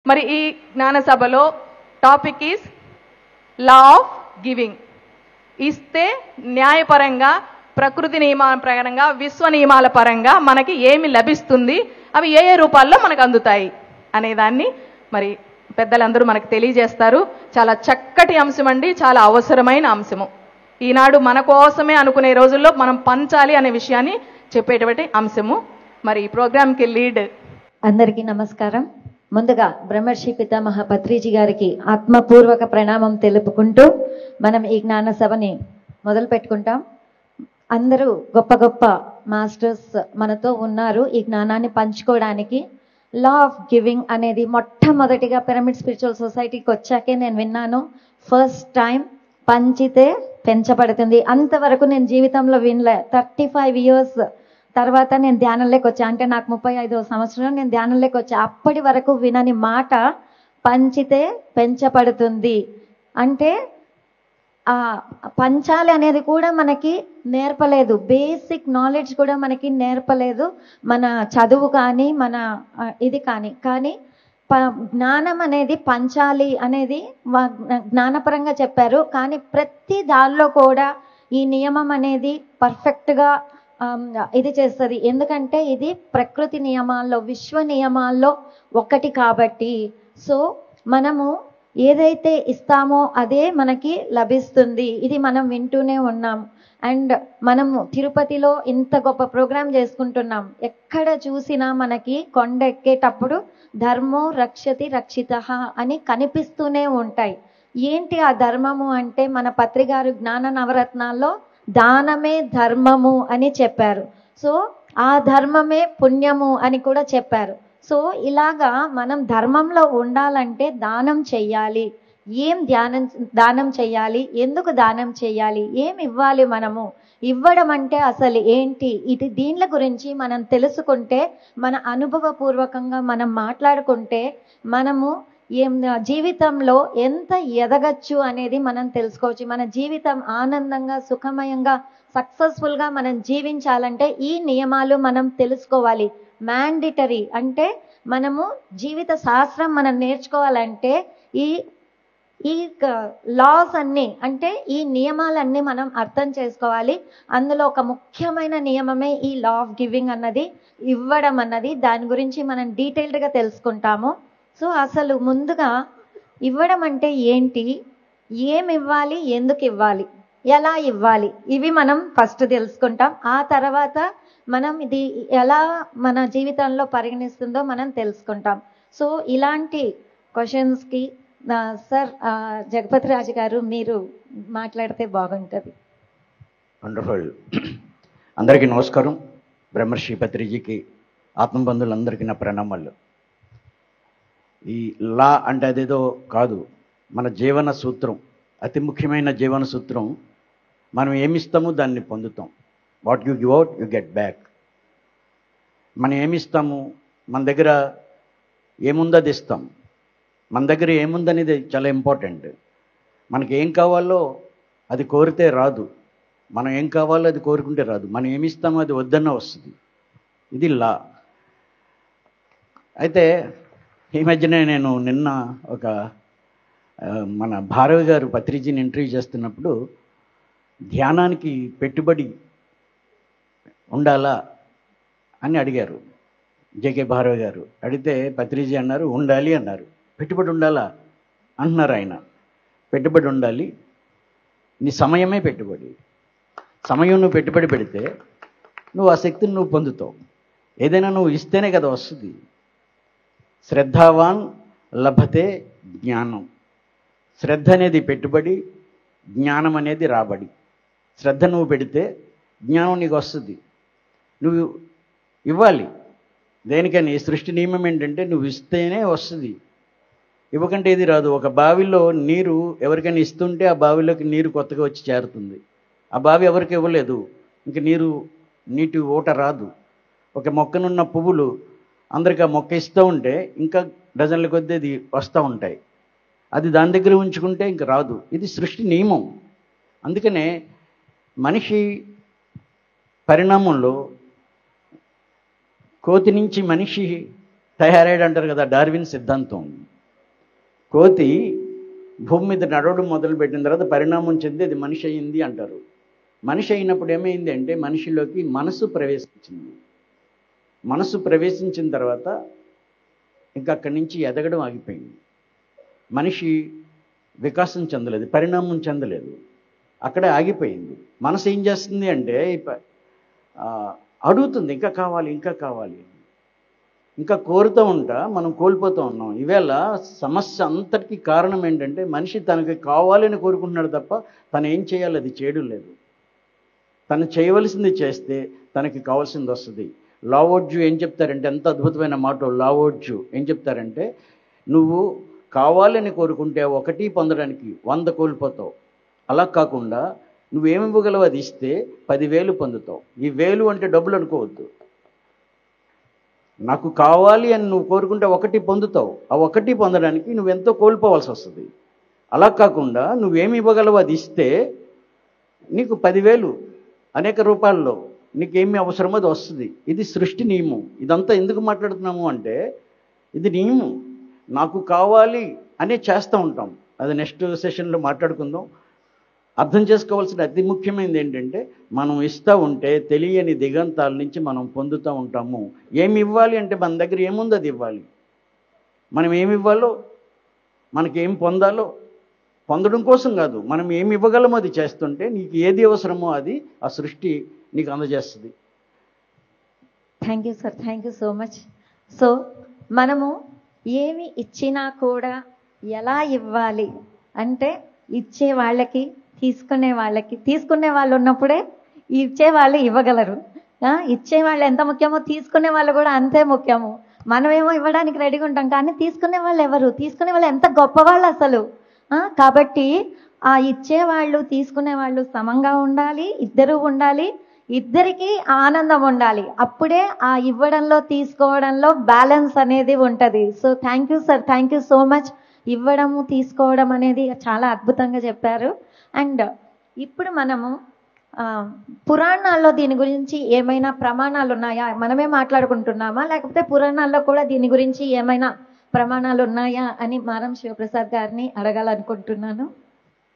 మరి ఈ జ్ఞాన సభలో topic is law of giving. ఇస్తే న్యాయపరంగా, ప్రకృతి నియమాల ప్రకారంగా, విశ్వ నియమాల పరంగా మనకి ఏమి లభిస్తుంది, అవి ఏ ఏ రూపాల్లో మనకు అందుతాయి అనేదాన్ని మరి పెద్దలందరూ మనకు తెలియజేస్తారు. చాలా చక్కటి అంశం అండి, చాలా అవసరమైన అంశము. ఈనాడు మన కోసమే అనుకునే రోజుల్లో మనం పంచాలి అనే విషయాన్ని చెప్పేటువంటి అంశము. మరి ఈ ప్రోగ్రామ్కి లీడ్. అందరికీ నమస్కారం. ముందుగా బ్రహ్మర్షి పితామహ పత్రిజీ గారికి ఆత్మపూర్వక ప్రణామం తెలుపుకుంటూ మనం ఈ జ్ఞాన సభని మొదలు పెట్టుకుంటాం. అందరూ గొప్ప గొప్ప మాస్టర్స్ మనతో ఉన్నారు ఈ జ్ఞానాన్ని పంచుకోవడానికి. లా ఆఫ్ గివింగ్ అనేది మొట్టమొదటిగా పిరమిడ్ స్పిరిచువల్ సొసైటీకి వచ్చాకే నేను విన్నాను. ఫస్ట్ టైం పంచితే పెంచబడుతుంది. అంతవరకు నేను జీవితంలో వినలే. 35 years తర్వాత నేను ధ్యానంలోకి వచ్చా. అంటే నాకు 35వ సంవత్సరం నేను ధ్యానంలోకి వచ్చా. అప్పటి వరకు వినని మాట పంచితే పెంచబడుతుంది. అంటే పంచాలి అనేది కూడా మనకి నేర్పలేదు. బేసిక్ నాలెడ్జ్ కూడా మనకి నేర్పలేదు మన చదువు కానీ మన ఇది కానీ జ్ఞానం అనేది పంచాలి అనేది జ్ఞానపరంగా చెప్పారు. కానీ ప్రతి దానిలో కూడా ఈ నియమం అనేది పర్ఫెక్ట్గా ఇది చేస్తుంది. ఎందుకంటే ఇది ప్రకృతి నియమాల్లో, విశ్వ నియమాల్లో ఒకటి కాబట్టి. సో మనము ఏదైతే ఇస్తామో అదే మనకి లభిస్తుంది. ఇది మనం వింటూనే ఉన్నాం. అండ్ మనము తిరుపతిలో ఇంత గొప్ప ప్రోగ్రాం చేసుకుంటున్నాం. ఎక్కడ చూసినా మనకి కొండ ఎక్కేటప్పుడు ధర్మో రక్షతి రక్షితః అని కనిపిస్తూనే ఉంటాయి. ఏంటి ఆ ధర్మము అంటే, మన పత్రిగారు జ్ఞాన నవరత్నాల్లో దానమే ధర్మము అని చెప్పారు. సో ఆ ధర్మమే పుణ్యము అని కూడా చెప్పారు. సో ఇలాగా మనం ధర్మంలో ఉండాలంటే దానం చెయ్యాలి. ఏం దానం చెయ్యాలి, ఎందుకు దానం చెయ్యాలి, ఏం ఇవ్వాలి, మనము ఇవ్వడం అంటే అసలు ఏంటి, ఇది దీనిల గురించి మనం తెలుసుకుంటే, మన అనుభవపూర్వకంగా మనం మాట్లాడుకుంటే మనము జీవితంలో ఎంత ఎదగచ్చు అనేది మనం తెలుసుకోవచ్చు. మన జీవితం ఆనందంగా, సుఖమయంగా, సక్సెస్ఫుల్గా మనం జీవించాలంటే ఈ నియమాలు మనం తెలుసుకోవాలి. మ్యాండిటరీ అంటే మనము జీవిత శాస్త్రం మనం నేర్చుకోవాలంటే ఈ లాస్ అన్నీ, అంటే ఈ నియమాలన్నీ మనం అర్థం చేసుకోవాలి. అందులో ఒక ముఖ్యమైన నియమమే ఈ లా ఆఫ్ గివింగ్ అన్నది, ఇవ్వడం అన్నది. దాని గురించి మనం డీటెయిల్డ్గా తెలుసుకుంటాము. సో అసలు ముందుగా ఇవ్వడం అంటే ఏంటి, ఏమి ఇవ్వాలి, ఎందుకు ఇవ్వాలి, ఎలా ఇవ్వాలి, ఇవి మనం ఫస్ట్ తెలుసుకుంటాం. ఆ తర్వాత మనం ఇది ఎలా మన జీవితంలో పరిగణిస్తుందో మనం తెలుసుకుంటాం. సో ఇలాంటి క్వశ్చన్స్కి సార్ జగపతి రాజు గారు మీరు మాట్లాడితే బాగుంటుంది. వండర్ఫుల్. అందరికీ నమస్కారం. బ్రహ్మర్షి పత్రిజీకి, ఆత్మబంధువులందరికీ నా ప్రణామాలు. ఈ లా అంటే అదేదో కాదు, మన జీవన సూత్రం, అతి ముఖ్యమైన జీవన సూత్రం. మనం ఏమిస్తామో దాన్ని పొందుతాం. What you give out you get back. మనం ఏమిస్తాము, మన దగ్గర ఏముందో అది ఇస్తాం. మన దగ్గర ఏముందనేది చాలా ఇంపార్టెంట్. మనకి ఏం కావాలో అది కోరితే రాదు, మనం ఏం కావాలో అది కోరుకుంటే రాదు. మనం ఏమిస్తామో అది వద్దన్న వస్తుంది. ఇది లా. అయితే ఈ మధ్యనే నేను నిన్న ఒక మన భారవి గారు పత్రిజీని ఇంటర్వ్యూ చేస్తున్నప్పుడు ధ్యానానికి పెట్టుబడి ఉండాలా అని అడిగారు జేకే భారవి గారు. అడిగితే పత్రిజీ అన్నారు ఉండాలి అన్నారు. పెట్టుబడి ఉండాలా అంటున్నారు ఆయన. పెట్టుబడి ఉండాలి, నీ సమయమే పెట్టుబడి. సమయం నువ్వు పెట్టుబడి పెడితే నువ్వు ఆ శక్తిని నువ్వు పొందుతావు. ఏదైనా నువ్వు ఇస్తేనే కదా వస్తుంది. శ్రద్ధావాన్ లభతే జ్ఞానం. శ్రద్ధ అనేది పెట్టుబడి, జ్ఞానం అనేది రాబడి. శ్రద్ధ నువ్వు పెడితే జ్ఞానం నీకు వస్తుంది. నువ్వు ఇవ్వాలి దేనికని. సృష్టి నియమం ఏంటంటే నువ్వు ఇస్తేనే వస్తుంది, ఇవ్వకంటే ఇది రాదు. ఒక బావిలో నీరు ఎవరికైనా ఇస్తుంటే ఆ బావిలోకి నీరు కొత్తగా వచ్చి చేరుతుంది. ఆ బావి ఎవరికి ఇవ్వలేదు, ఇంక నీటి ఊట రాదు. ఒక మొక్కనున్న పువ్వులు అందరికి ఆ మొక్క ఇస్తూ ఉంటే ఇంకా డజన్ల కొద్దీ అది వస్తూ ఉంటాయి. అది దాని దగ్గర ఉంచుకుంటే ఇంక రాదు. ఇది సృష్టి నియమం. అందుకనే మనిషి పరిణామంలో కోతి నుంచి మనిషి తయారయ్యాడు అంటారు కదా, డార్విన్ సిద్ధాంతం. కోతి భూమి మీద నడవడం మొదలుపెట్టిన తర్వాత పరిణామం చెంది అది మనిషి అయింది అంటారు. మనిషి అయినప్పుడు ఏమైంది అంటే మనిషిలోకి మనసు ప్రవేశించింది. మనసు ప్రవేశించిన తర్వాత ఇంకా అక్కడి నుంచి ఎదగడం ఆగిపోయింది. మనిషి వికాసం చెందలేదు, పరిణామం చెందలేదు, అక్కడే ఆగిపోయింది. మనసు ఏం చేస్తుంది అంటే అడుగుతుంది, ఇంకా కావాలి, ఇంకా కావాలి, ఇంకా కోరుతూ ఉంటా మనం కోల్పోతూ ఉన్నాం. ఈవేళ సమస్య అంతటికీ కారణం ఏంటంటే మనిషి తనకి కావాలని కోరుకుంటున్నాడు తప్ప తను ఏం చేయాలి అది చేయడం లేదు. తను చేయవలసింది చేస్తే తనకి కావాల్సింది వస్తుంది. లావోడ్జు ఏం చెప్తారంటే, ఎంత అద్భుతమైన మాట లావోడ్జు ఏం చెప్తారంటే, నువ్వు కావాలని కోరుకుంటే 1 పొందడానికి 100 కోల్పోతావు. అలా కాకుండా నువ్వేమి ఇవ్వగలవు అది ఇస్తే 10,000 పొందుతావు. ఈ 1000 అంటే డబ్బులు అనుకోవద్దు. నాకు కావాలి అని నువ్వు కోరుకుంటే 1 పొందుతావు. ఆ 1 పొందడానికి నువ్వెంతో కోల్పోవాల్సి వస్తుంది. అలా కాకుండా నువ్వేమి ఇవ్వగలవు అది ఇస్తే నీకు 10,000 అనేక రూపాల్లో నీకేమి అవసరమో అది వస్తుంది. ఇది సృష్టి నియమం. ఇదంతా ఎందుకు మాట్లాడుతున్నాము అంటే ఇది నియమం. నాకు కావాలి అనే చేస్తూ ఉంటాం. అది నెక్స్ట్ సెషన్లో మాట్లాడుకుందాం. అర్థం చేసుకోవాల్సిన అతి ముఖ్యమైనది ఏంటంటే మనం ఇస్తూ ఉంటే తెలియని దిగంతాల నుంచి మనం పొందుతూ ఉంటాము. ఏమి ఇవ్వాలి అంటే మన దగ్గర ఏముందో అది ఇవ్వాలి. మనం ఏమి ఇవ్వాలో, మనకేం పొందాలో పొందడం కోసం కాదు, మనం ఏమి ఇవ్వగలమో అది చేస్తుంటే నీకు ఏది అవసరమో అది ఆ సృష్టి నీకు అందజేస్తుంది. Thank you sir, thank you so much. So మనము ఏమి ఇచ్చినా కూడా ఎలా ఇవ్వాలి అంటే ఇచ్చే వాళ్ళకి తీసుకునే వాళ్ళు ఉన్నప్పుడే ఇచ్చే వాళ్ళు ఇవ్వగలరు. ఇచ్చే వాళ్ళు ఎంత ముఖ్యమో తీసుకునే వాళ్ళు కూడా అంతే ముఖ్యము. మనమేమో ఇవ్వడానికి రెడీగా ఉంటాం, కానీ తీసుకునే వాళ్ళు ఎవరు? తీసుకునే వాళ్ళు ఎంత గొప్పవాళ్ళు అసలు. కాబట్టి ఆ ఇచ్చేవాళ్ళు తీసుకునే వాళ్ళు సమంగా ఉండాలి, ఇద్దరు ఉండాలి, ఇద్దరికి ఆనందం ఉండాలి. అప్పుడే ఆ ఇవ్వడంలో తీసుకోవడంలో బ్యాలెన్స్ అనేది ఉంటుంది. So thank you sir, thank you so much. ఇవ్వడము తీసుకోవడం అనేది చాలా అద్భుతంగా చెప్పారు. అండ్ ఇప్పుడు మనము పురాణాల్లో దీని గురించి ఏమైనా ప్రమాణాలు ఉన్నాయా? మనమే మాట్లాడుకుంటున్నామా, లేకపోతే పురాణాల్లో కూడా దీని గురించి ఏమైనా ప్రమాణాలు ఉన్నాయా అని మారం శివప్రసాద్ గారిని అడగాలనుకుంటున్నాను.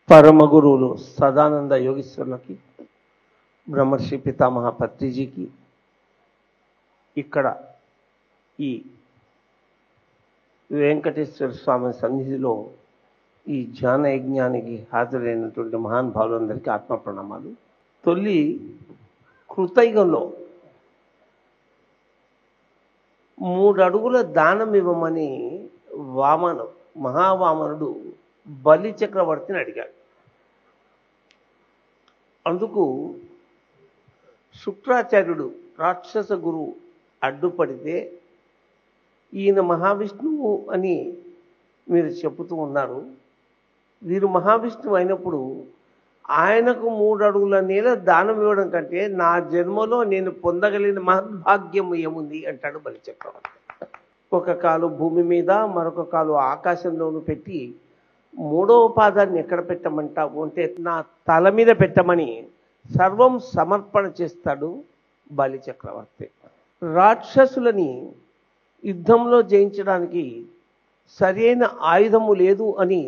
పరమ గురువులు సదానంద యోగీశ్వరులకి, బ్రహ్మర్షి పితామహ పత్రిజీకి, ఇక్కడ ఈ వెంకటేశ్వర స్వామి సన్నిధిలో ఈ ధ్యాన యజ్ఞానికి హాజరైనటువంటి మహానుభావులందరికీ ఆత్మ ప్రణామాలు. తొలి కృతయుగంలో 3 అడుగుల దానం ఇవ్వమని మహావామనుడు బలి చక్రవర్తిని అడిగాడు. అందుకు శుక్రాచార్యుడు రాక్షస గురువు అడ్డుపడితే, ఈయన మహావిష్ణువు అని మీరు చెబుతూ ఉన్నారు, వీరు మహావిష్ణువు అయినప్పుడు ఆయనకు 3 అడుగుల నేల దానం ఇవ్వడం కంటే నా జన్మలో నేను పొందగలిగిన మహద్భాగ్యం ఏముంది అంటాడు బలిచక్రవర్తి. ఒక కాలు భూమి మీద, మరొక కాలు ఆకాశంలోనూ పెట్టి 3వ పాదాన్ని ఎక్కడ పెట్టమంటావు అంటే నా తల మీద పెట్టమని సర్వం సమర్పణ చేస్తాడు బలిచక్రవర్తి. రాక్షసులని యుద్ధంలో జయించడానికి సరైన ఆయుధము లేదు అని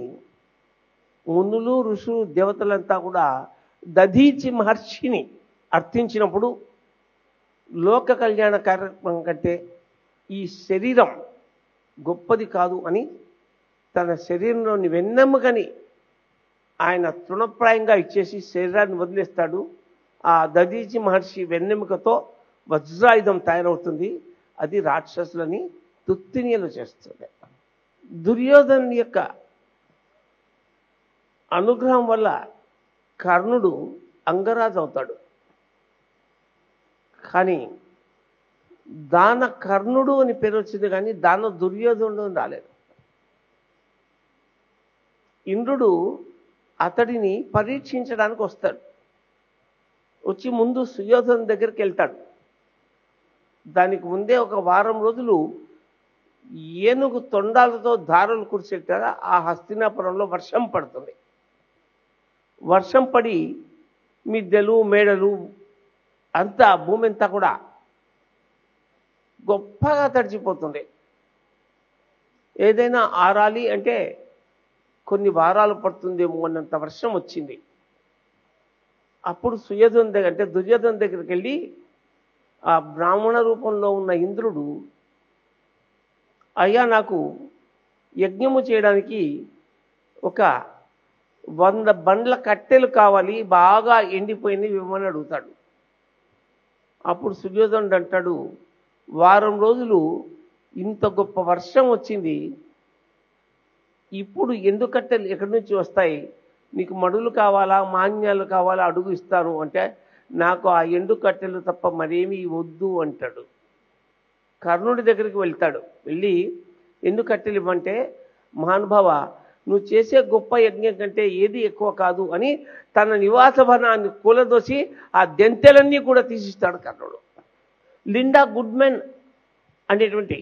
మునులు, ఋషులు, దేవతలంతా కూడా దధీచి మహర్షిని అర్థించినప్పుడు, లోక కళ్యాణ కార్యక్రమం కంటే ఈ శరీరం గొప్పది కాదు అని తన శరీరంలోని వెన్నెముకని ఆయన తృణప్రాయంగా ఇచ్చేసి శరీరాన్ని వదిలేస్తాడు. ఆ దధీచి మహర్షి వెన్నెముకతో వజ్రాయుధం తయారవుతుంది. అది రాక్షసులని తుత్తినీలు చేస్తుంది. దుర్యోధను యొక్క అనుగ్రహం వల్ల కర్ణుడు అంగరాజు అవుతాడు. కానీ దాన కర్ణుడు అని పేరు వచ్చింది, కానీ దాన దుర్యోధనుడు అని రాలేదు. ఇంద్రుడు అతడిని పరీక్షించడానికి వస్తాడు. వచ్చి ముందు సుయోధను దగ్గరికి వెళ్తాడు. దానికి ముందే ఒక వారం రోజులు ఏనుగు తొండాలతో దారులు కురిసేటారా ఆ హస్తినాపురంలో వర్షం పడుతుంది. వర్షం పడి మిద్దెలు, మేడలు అంతా భూమి అంతా కూడా గొప్పగా తడిచిపోతుంది. ఏదైనా ఆరాలి అంటే కొన్ని వారాలు పడుతుందేమో అన్నంత వర్షం వచ్చింది. అప్పుడు సుయోధన దగ్గర అంటే దుర్యోధన దగ్గరికి వెళ్ళి ఆ బ్రాహ్మణ రూపంలో ఉన్న ఇంద్రుడు, అయ్యా నాకు యజ్ఞము చేయడానికి ఒక 100 బండ్ల కట్టెలు కావాలి, బాగా ఎండిపోయింది ఇవ్వమని అడుగుతాడు. అప్పుడు సుయోధనుడు అంటాడు, వారం రోజులు ఇంత గొప్ప వర్షం వచ్చింది, ఇప్పుడు ఎండు కట్టెలు ఎక్కడి నుంచి వస్తాయి, నీకు మడులు కావాలా మాన్యాలు కావాలా అడుగు ఇస్తాను అంటే, నాకు ఆ ఎండు కట్టెలు తప్ప మరేమీ వద్దు అంటాడు. కర్ణుడి దగ్గరికి వెళ్తాడు. వెళ్ళి ఎండు కట్టెలు ఇవ్వంటే, మహానుభావ నువ్వు చేసే గొప్ప యజ్ఞం కంటే ఏది ఎక్కువ కాదు అని తన నివాస భవనాన్ని కూలదోసి ఆ దెంతెలన్నీ కూడా తీసిస్తాడు కర్ణుడు. లిండా గుడ్మెన్ అనేటువంటి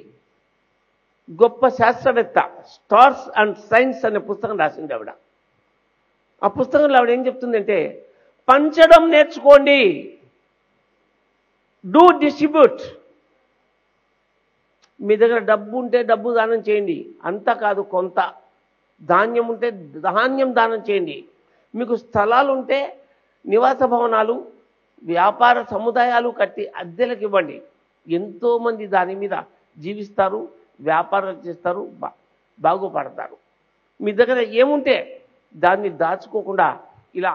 గొప్ప శాస్త్రవేత్త స్టార్స్ అండ్ సైన్స్ అనే పుస్తకం రాసింది ఆవిడ. ఆ పుస్తకంలో ఆవిడ ఏం చెప్తుందంటే, పంచడం నేర్చుకోండి, డూ డిస్ట్రిబ్యూట్. మీ దగ్గర డబ్బు ఉంటే డబ్బు దానం చేయండి, అంతా కాదు కొంత. ధాన్యం ఉంటే ధాన్యం దానం చేయండి. మీకు స్థలాలు ఉంటే నివాస భవనాలు వ్యాపార సముదాయాలు కట్టి అద్దెలకు ఇవ్వండి. ఎంతోమంది దాని మీద జీవిస్తారు, వ్యాపారం చేస్తారు, బాగుపడతారు. మీ దగ్గర ఏముంటే దాన్ని దాచుకోకుండా ఇలా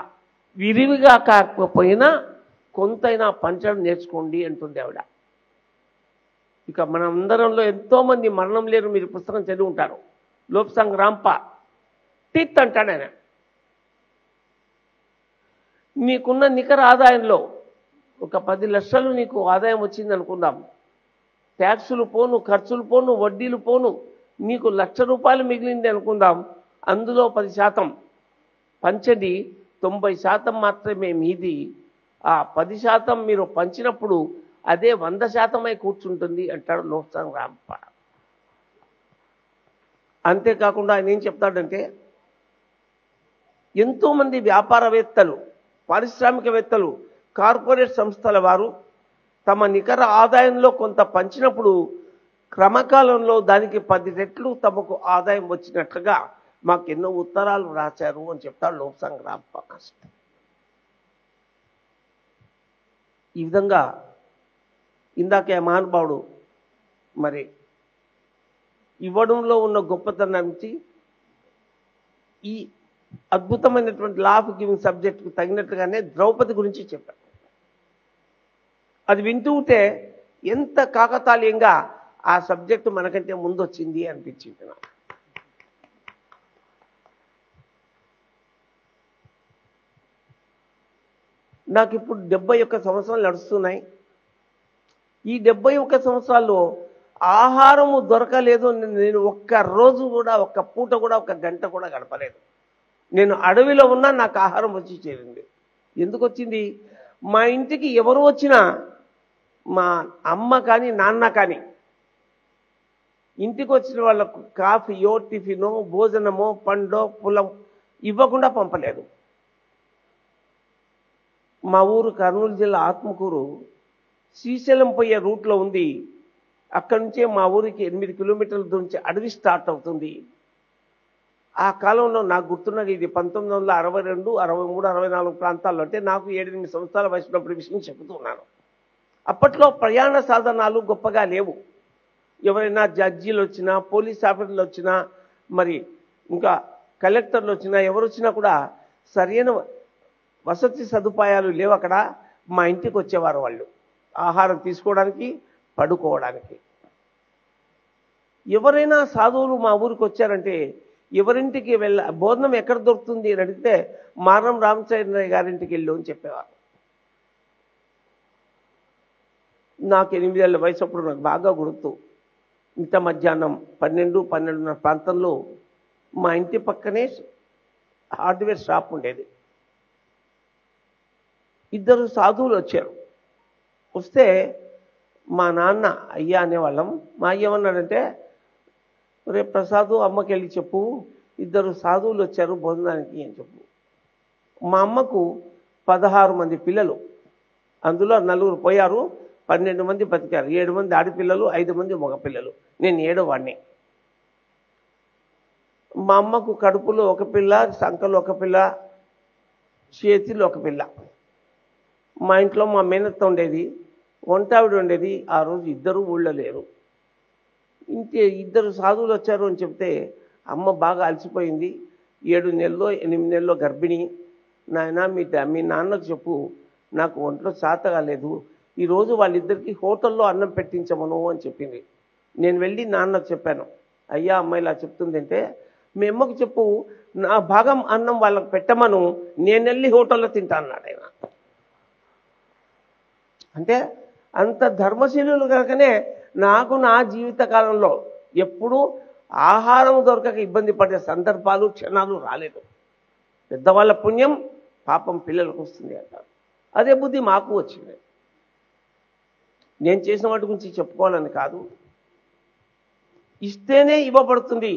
విరివిగా కాకపోయినా కొంతైనా పంచడం నేర్చుకోండి అంటుంది ఆవిడ. ఇక మన అందరంలో ఎంతోమంది మరణం లేరు, మీరు పుస్తకం చదివి ఉంటారు. లోప్సాంగ్ రాంపా టిత్ అంటాడు ఆయన. నీకున్న నికర ఆదాయంలో ఒక 10 లక్షలు నీకు ఆదాయం వచ్చింది అనుకుందాం. ట్యాక్సులు పోను, ఖర్చులు పోను, వడ్డీలు పోను, నీకు 1,00,000 రూపాయలు మిగిలింది అనుకుందాం. అందులో 10% పంచది, 90% మాత్రమే మీది. ఆ 10% మీరు పంచినప్పుడు అదే 100% కూర్చుంటుంది అంటాడు లోప్సాంగ్ రాంపా. అంతేకాకుండా ఆయన ఏం చెప్తాడంటే, ఎంతోమంది వ్యాపారవేత్తలు, పారిశ్రామికవేత్తలు, కార్పొరేట్ సంస్థల వారు తమ నికర ఆదాయంలో కొంత పంచినప్పుడు క్రమకాలంలో దానికి 10 రెట్లు తమకు ఆదాయం వచ్చినట్లుగా మాకు ఎన్నో ఉత్తరాలు రాశారు అని చెప్తాడు లోప్సాంగ్ రాంపా. ఈ విధంగా ఇందాకే మహానుభావుడు మరి ఇవ్వడంలో ఉన్న గొప్పతనం నుంచి ఈ అద్భుతమైనటువంటి లా ఆఫ్ గివింగ్ సబ్జెక్టుకు తగినట్లుగానే ద్రౌపది గురించి చెప్పాడు. అది వింటూ ఉంటే ఎంత కాకతాళీయంగా ఆ సబ్జెక్టు మనకంటే ముందు వచ్చింది అనిపించింది నాకు. నాకు ఇప్పుడు 71 సంవత్సరాలు నడుస్తున్నాయి. ఈ 71 సంవత్సరాల్లో ఆహారము దొరకలేదు. నేను ఒక్క రోజు కూడా, ఒక్క పూట కూడా, ఒక్క గంట కూడా గడపలేదు. నేను అడవిలో ఉన్నా నాకు ఆహారం వచ్చి చేరింది. ఎందుకు వచ్చింది? మా ఇంటికి ఎవరు వచ్చినా, మా అమ్మ కానీ నాన్న కానీ ఇంటికి వచ్చిన వాళ్ళకు కాఫీయో, టిఫినో, భోజనమో, పండో, పులం ఇవ్వకుండా పంపలేదు. మా ఊరు కర్నూలు జిల్లా ఆత్మకూరు శ్రీశైలం పోయే రూట్లో ఉంది. అక్కడి నుంచే మా ఊరికి 8 కిలోమీటర్ల దూరం నుంచి అడవి స్టార్ట్ అవుతుంది. ఆ కాలంలో నాకు గుర్తున్నది ఇది 1962, 63, 64 ప్రాంతాల్లో. అంటే నాకు 7-8 సంవత్సరాల వయసున్నప్పుడు విషయం చెబుతున్నాను. అప్పట్లో ప్రయాణ సాధనాలు గొప్పగా లేవు. ఎవరైనా జడ్జీలు వచ్చినా, పోలీస్ ఆఫీసర్లు వచ్చినా, మరి ఇంకా కలెక్టర్లు వచ్చినా, ఎవరు వచ్చినా కూడా సరైన వసతి సదుపాయాలు లేవు అక్కడ. మా ఇంటికి వచ్చేవారు వాళ్ళు ఆహారం తీసుకోవడానికి, పడుకోవడానికి. ఎవరైనా సాధువులు మా ఊరికి వచ్చారంటే ఎవరింటికి భోజనం ఎక్కడ దొరుకుతుంది అని అడిగితే మారం రామచంద్రయ్య గారింటికి వెళ్ళు అని చెప్పేవారు. నాకు 8 ఏళ్ల వయసు అప్పుడు నాకు బాగా గుర్తు. ఇంత మధ్యాహ్నం 12-12:30 ప్రాంతంలో మా ఇంటి పక్కనే హార్డ్వేర్ షాప్ ఉండేది. 2 సాధువులు వచ్చారు. వస్తే మా నాన్న అయ్యా అనేవాళ్ళం. మా అయ్య ఏమన్నాడంటే, రేపు ప్రసాదు అమ్మకి వెళ్ళి చెప్పు, 2 సాధువులు వచ్చారు భోజనానికి అని చెప్పు. మా అమ్మకు 16 మంది పిల్లలు, అందులో 4 పోయారు, 12 మంది బతికారు. 7 మంది ఆడపిల్లలు, 5 మంది మగపిల్లలు. నేను 7వ వాడిని. మా అమ్మకు కడుపులో ఒక పిల్ల, సంకలో ఒక పిల్ల, చేతిలో ఒక పిల్ల. మా ఇంట్లో మా మేనత్త ఉండేది, వంటావిడ ఉండేది. ఆ రోజు ఇద్దరు ఊళ్ళో లేరు. ఇంకే ఇద్దరు సాధువులు వచ్చారు అని చెప్తే అమ్మ బాగా అలసిపోయింది. 7 నెలల్లో 8 నెలల్లో గర్భిణి. నాయన మీ నాన్నకు చెప్పు, నాకు ఒంట్లో చేత కాలేదు, ఈరోజు వాళ్ళిద్దరికి హోటల్లో అన్నం పెట్టించమను అని చెప్పింది. నేను వెళ్ళి నాన్నకు చెప్పాను, అయ్యా అమ్మాయి ఇలా చెప్తుందంటే మీ అమ్మకు చెప్పు, నా భాగం అన్నం వాళ్ళకి పెట్టమను, నేను వెళ్ళి హోటల్లో తింటా అన్నాడు ఆయన. అంటే అంత ధర్మశీలులు కనుకనే నాకు నా జీవిత కాలంలో ఎప్పుడూ ఆహారం దొరకక ఇబ్బంది పడే సందర్భాలు, క్షణాలు రాలేదు. పెద్దవాళ్ళ పుణ్యం పాపం పిల్లలకు వస్తుంది అంటారు. అదే బుద్ధి మాకు వచ్చింది. నేను చేసిన వాటి గురించి చెప్పుకోవాలని కాదు. ఇస్తేనే ఇవ్వబడుతుంది,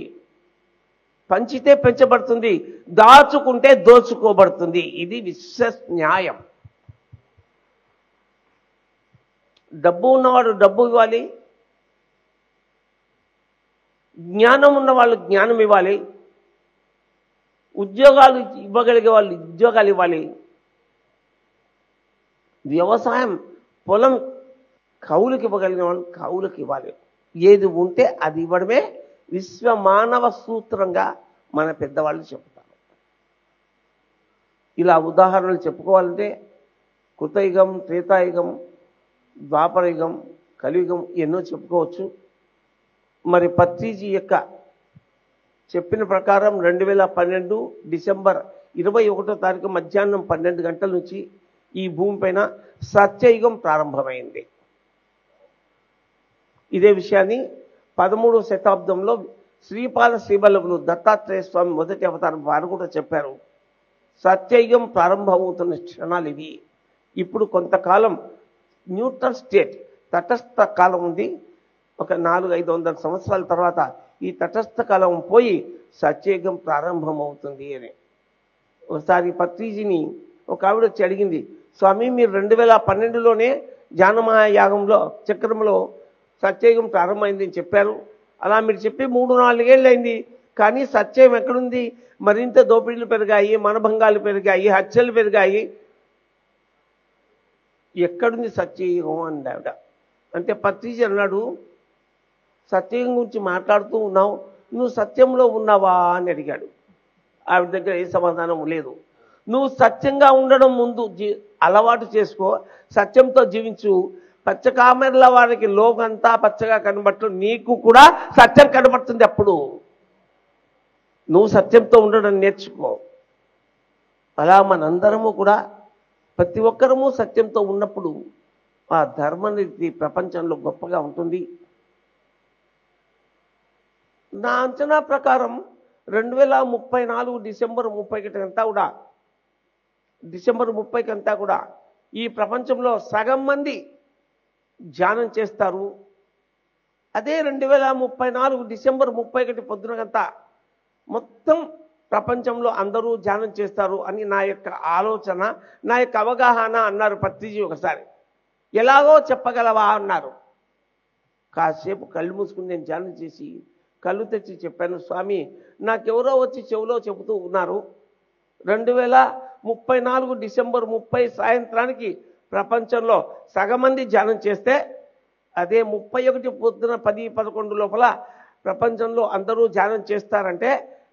పంచితే పెంచబడుతుంది, దాచుకుంటే దోచుకోబడుతుంది. ఇది విశ్వ న్యాయం. డబ్బు ఉన్నవాడు డబ్బు ఇవ్వాలి, జ్ఞానం ఉన్న వాళ్ళు జ్ఞానం ఇవ్వాలి, ఉద్యోగాలు ఇవ్వగలిగే వాళ్ళు ఉద్యోగాలు ఇవ్వాలి, వ్యవసాయం పొలం కౌలుకి ఇవ్వగలిగిన వాళ్ళు కౌలుకి ఇవ్వాలి. ఏది ఉంటే అది ఇవ్వడమే విశ్వ మానవ సూత్రంగా మన పెద్దవాళ్ళు చెప్తారు. ఇలా ఉదాహరణలు చెప్పుకోవాలంటే కృతయుగం, త్రేతాయుగం, ద్వాపరయుగం, కలియుగం ఎన్నో చెప్పుకోవచ్చు. మరి పత్రిజీ యొక్క చెప్పిన ప్రకారం 2012 డిసెంబర్ 21వ తారీఖు మధ్యాహ్నం 12 గంటల నుంచి ఈ భూమిపైన సత్యయుగం ప్రారంభమైంది. ఇదే విషయాన్ని 13వ శతాబ్దంలో శ్రీపాద శ్రీవల్లభులు దత్తాత్రేయ స్వామి మొదటి అవతారం వారు కూడా చెప్పారు. సత్యయుగం ప్రారంభమవుతున్న క్షణాలు ఇవి. ఇప్పుడు కొంతకాలం న్యూట్రల్ స్టేట్, తటస్థ కాలం ఉంది. ఒక 400-500 సంవత్సరాల తర్వాత ఈ తటస్థ కాలం పోయి సత్యయుగం ప్రారంభమవుతుంది అని. ఒకసారి పత్రిజీని ఒక ఆవిడ వచ్చి అడిగింది, స్వామి మీరు 2012లోనే జ్ఞానమహాయాగంలో చక్రంలో సత్యయుగం ప్రారంభమైంది అని చెప్పారు. అలా మీరు చెప్పి 3-4 ఏళ్ళు అయింది, కానీ సత్యం ఎక్కడుంది? మరింత దోపిడీలు పెరిగాయి, మనభంగాలు పెరిగాయి, హత్యలు పెరిగాయి, ఎక్కడుంది సత్యయుగం అంది ఆవిడ. అంటే పత్రిజీ అన్నాడు, సత్యయుగం గురించి మాట్లాడుతూ ఉన్నావు, నువ్వు సత్యంలో ఉన్నావా అని అడిగాడు. ఆవిడ దగ్గర ఏ సమాధానం లేదు. నువ్వు సత్యంగా ఉండడం ముందు అలవాటు చేసుకో, సత్యంతో జీవించు. పచ్చకామెర్ల వారికి లోకంతా పచ్చగా కనబట్టు, నీకు కూడా సత్యం కనబడుతుంది. అప్పుడు నువ్వు సత్యంతో ఉండడం నేర్చుకో. అలా మనందరము కూడా ప్రతి ఒక్కరము సత్యంతో ఉన్నప్పుడు ఆ ధర్మనీతి ప్రపంచంలో గొప్పగా ఉంటుంది. నా అంచనా ప్రకారం 2034 డిసెంబర్ 30 కంతా కూడా ఈ ప్రపంచంలో సగం మంది ధ్యానం చేస్తారు. అదే 2034 డిసెంబర్ 31 పొద్దునకంతా మొత్తం ప్రపంచంలో అందరూ ధ్యానం చేస్తారు అని నా యొక్క ఆలోచన, నా యొక్క అవగాహన అన్నారు పత్రిజీ. ఒకసారి ఎలాగో చెప్పగలవా అన్నారు. కాసేపు కళ్ళు మూసుకుని నేను ధ్యానం చేసి కళ్ళు తెచ్చి చెప్పాను, స్వామి నాకెవరో వచ్చి చెవిలో చెబుతూ ఉన్నారు 2034 డిసెంబర్ 30 సాయంత్రానికి ప్రపంచంలో సగం మంది ధ్యానం చేస్తే, అదే 31 పొద్దున 10-11 లోపల ప్రపంచంలో అందరూ ధ్యానం చేస్తారంటే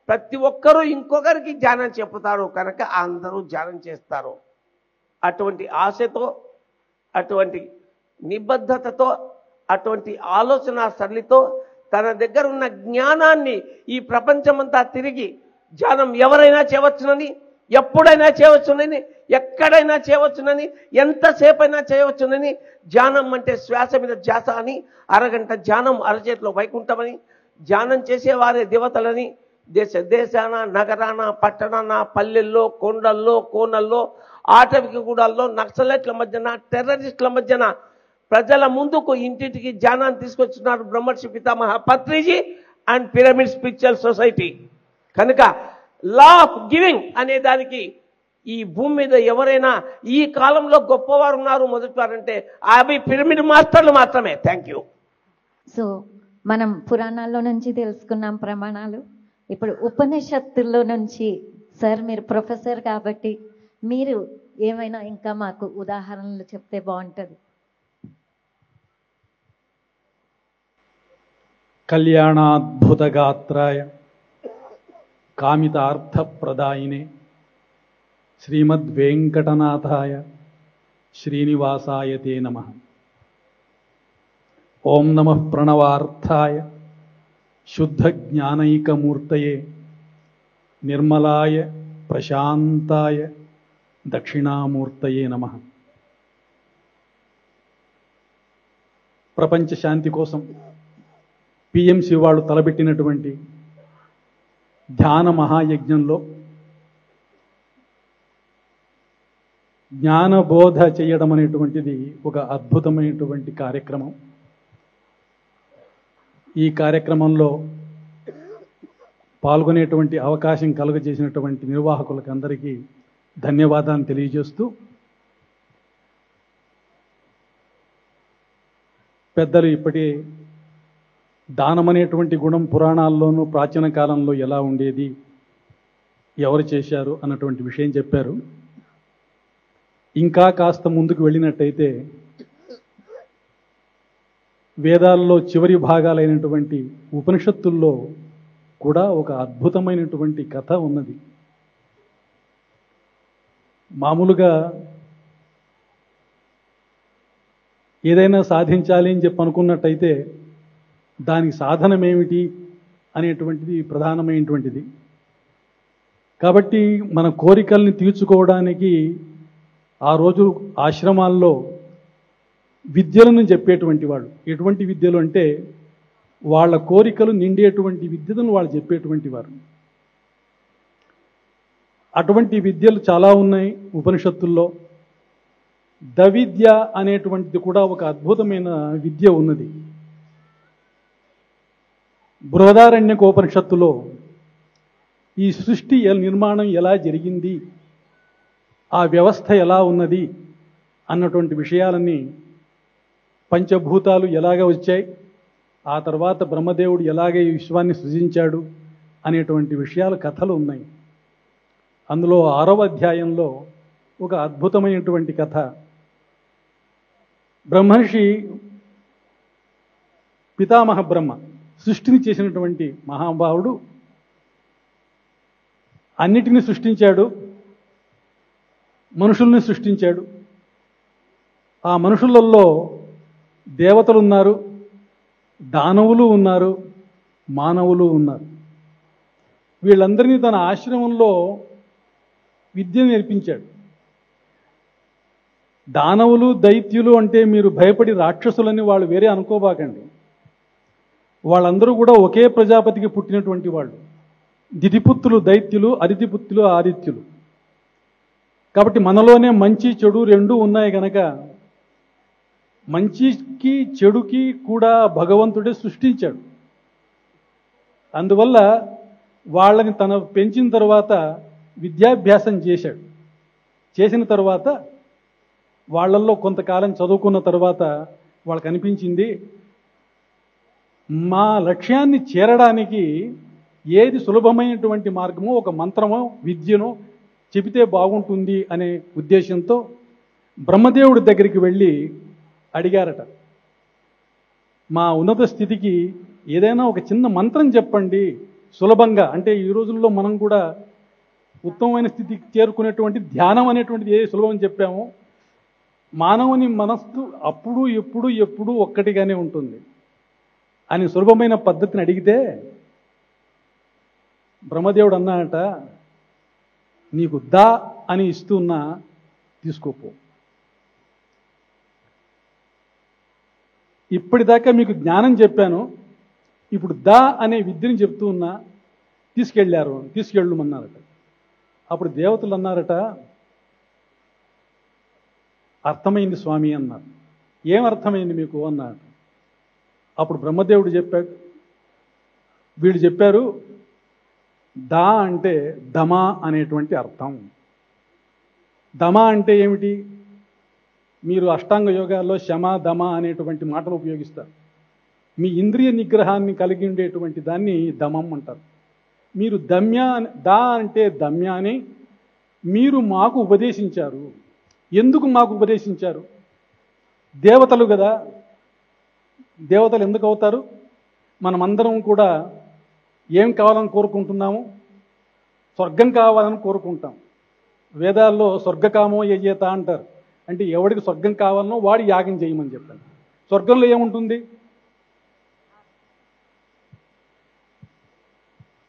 ప్రతి ఒక్కరూ ఇంకొకరికి ధ్యానం చెప్పుతారు కనుక అందరూ ధ్యానం చేస్తారు. అటువంటి ఆశతో, అటువంటి నిబద్ధతతో, అటువంటి ఆలోచన సరళితో తన దగ్గర ఉన్న జ్ఞానాన్ని ఈ ప్రపంచమంతా తిరిగి ధ్యానం ఎవరైనా చేయవచ్చునని, ఎప్పుడైనా చేయవచ్చునని, ఎక్కడైనా చేయవచ్చునని, ఎంతసేపైనా చేయవచ్చునని, ధ్యానం అంటే శ్వాస మీద ధ్యాస అని, అరగంట ధ్యానం అరచేతిలో వైకుంఠమని, ధ్యానం చేసేవారే దేవతలని, దేశాన, నగరాన, పట్టణాన, పల్లెల్లో, కొండల్లో, కోనల్లో, ఆటవిక గూడాల్లో, నక్సలైట్ల మధ్యన, టెర్రరిస్టుల మధ్యన ప్రజల ముందుకు ఇంటింటికి ధ్యానాన్ని తీసుకొచ్చున్నారు బ్రహ్మర్షి పితామహ Patriji and pyramid spiritual society. కనుక లా ఆఫ్ గివింగ్ అనే దానికి ఈ భూమి మీద ఎవరైనా ఈ కాలంలో గొప్పవారు ఉన్నారు మొదటివారంటే అవి పిరమిడ్ మాస్టర్లు మాత్రమే. Thank you. సో మనం పురాణాల్లో నుంచి తెలుసుకున్నాం ప్రమాణాలు. ఇప్పుడు ఉపనిషత్తుల్లో నుంచి సార్ మీరు ప్రొఫెసర్ కాబట్టి మీరు ఏమైనా ఇంకా మాకు ఉదాహరణలు చెప్తే బాగుంటుంది. కళ్యాణాద్భుతగాత్రాయ కామితార్థప్రదాయినే శ్రీమద్వేంకటనాథాయ శ్రీనివాసాయ తే నమః. ఓం నమః ప్రణవార్థాయ శుద్ధజ్ఞానైకమూర్తయే నిర్మలాయ ప్రశాంతాయ దక్షిణామూర్తయే నమః. ప్రపంచ శాంతి కోసం పిఎంసి వాళ్ళు తలబెట్టినటువంటి ధ్యాన మహాయజ్ఞంలో జ్ఞానబోధ చేయడం అనేటువంటిది ఒక అద్భుతమైనటువంటి కార్యక్రమం. ఈ కార్యక్రమంలో పాల్గొనేటువంటి అవకాశం కలుగజేసినటువంటి నిర్వాహకులకు అందరికీ ధన్యవాదాలు తెలియజేస్తూ, పెద్దలు ఇప్పటి దానం అనేటువంటి గుణం పురాణాల్లోనూ ప్రాచీన కాలంలో ఎలా ఉండేది, ఎవరు చేశారు అన్నటువంటి విషయం చెప్పారు. ఇంకా కాస్త ముందుకు వెళ్ళినట్టయితే వేదాల్లో చివరి భాగాలైనటువంటి ఉపనిషత్తుల్లో కూడా ఒక అద్భుతమైనటువంటి కథ ఉన్నది. మామూలుగా ఏదైనా సాధించాలి అని చెప్పి అనుకున్నట్టయితే దానికి సాధనమేమిటి అనేటువంటిది ప్రధానమైనటువంటిది. కాబట్టి మన కోరికల్ని తీర్చుకోవడానికి ఆ రోజు ఆశ్రమాల్లో విద్యలను చెప్పేటువంటి వాళ్ళు, ఎటువంటి విద్యలు అంటే వాళ్ళ కోరికలు నిండేటువంటి విద్యలను వాళ్ళు చెప్పేటువంటి వారు. అటువంటి విద్యలు చాలా ఉన్నాయి ఉపనిషత్తుల్లో. దవిద్య అనేటువంటిది కూడా ఒక అద్భుతమైన విద్య ఉన్నది. బృహదారణ్యకోపనిషత్తులో ఈ సృష్టి నిర్మాణం ఎలా జరిగింది, ఆ వ్యవస్థ ఎలా ఉన్నది అన్నటువంటి విషయాలన్నీ, పంచభూతాలు ఎలాగ వచ్చాయి, ఆ తర్వాత బ్రహ్మదేవుడు ఎలాగే ఈ విశ్వాన్ని సృజించాడు అనేటువంటి విషయాలు కథలు ఉన్నాయి. అందులో 6వ అధ్యాయంలో ఒక అద్భుతమైనటువంటి కథ. బ్రహ్మర్షి పితామహ బ్రహ్మ సృష్టిని చేసినటువంటి మహాభావుడు అన్నిటినీ సృష్టించాడు, మనుషుల్ని సృష్టించాడు. ఆ మనుషులలో దేవతలు ఉన్నారు, దానవులు ఉన్నారు, మానవులు ఉన్నారు. వీళ్ళందరినీ తన ఆశ్రమంలో విద్య నేర్పించాడు. దానవులు దైత్యులు అంటే మీరు భయపడి రాక్షసులని వాళ్ళు వేరే అనుకోబాకండి. వాళ్ళందరూ కూడా ఒకే ప్రజాపతికి పుట్టినటువంటి వాళ్ళు. దితిపుత్రులు దైత్యులు, అదితిపుత్రులు ఆదిత్యులు. కాబట్టి మనలోనే మంచి చెడు రెండూ ఉన్నాయి కనుక మంచికి చెడుకి కూడా భగవంతుడే సృష్టించాడు. అందువల్ల వాళ్ళని తన పెంచిన తర్వాత విద్యాభ్యాసం చేశాడు. చేసిన తర్వాత వాళ్ళల్లో కొంతకాలం చదువుకున్న తర్వాత వాళ్ళకి అనిపించింది, మా లక్ష్యాన్ని చేరడానికి ఏది సులభమైనటువంటి మార్గమో, ఒక మంత్రమో విద్యనో చెబితే బాగుంటుంది అనే ఉద్దేశంతో బ్రహ్మదేవుడి దగ్గరికి వెళ్ళి అడిగారట. మా ఉన్నత స్థితికి ఏదైనా ఒక చిన్న మంత్రం చెప్పండి సులభంగా. అంటే ఈ రోజుల్లో మనం కూడా ఉత్తమమైన స్థితికి చేరుకునేటువంటి ధ్యానం అనేటువంటిది ఏ సులభం చెప్పామో, మానవుని మనస్సు అప్పుడు ఎప్పుడు ఒక్కటిగానే ఉంటుంది అని సులభమైన పద్ధతిని అడిగితే బ్రహ్మదేవుడు అన్నాడట, నీకు దా అని ఇస్తున్నా తీసుకోపో. ఇప్పటిదాకా మీకు జ్ఞానం చెప్పాను, ఇప్పుడు దా అనే విద్యను చెప్తూ ఉన్నా, తీసుకెళ్ళమన్నారట. అప్పుడు దేవతలు అన్నారట, అర్థమైంది స్వామి అన్నారు. ఏం అర్థమైంది మీకు అన్నారట. అప్పుడు బ్రహ్మదేవుడు చెప్పాడు, వీళ్ళు చెప్పారు దా అంటే దమ అనేటువంటి అర్థం. దమ అంటే ఏమిటి? మీరు అష్టాంగ యోగాల్లో శమ దమ అనేటువంటి మాటలు ఉపయోగిస్తారు. మీ ఇంద్రియ నిగ్రహాన్ని కలిగి ఉండేటువంటి దాన్ని దమం అంటారు. మీరు దా అంటే దమ్య అని మీరు మాకు ఉపదేశించారు. ఎందుకు మాకు ఉపదేశించారు? దేవతలు కదా, దేవతలు ఎందుకు అవుతారు? మనమందరం కూడా ఏం కావాలని కోరుకుంటున్నాము? స్వర్గం కావాలని కోరుకుంటాం. వేదాల్లో స్వర్గకామో యజేత అంటారు. అంటే ఎవడికి స్వర్గం కావాలనో వాడు యాగం చేయమని చెప్పాను. స్వర్గంలో ఏముంటుంది?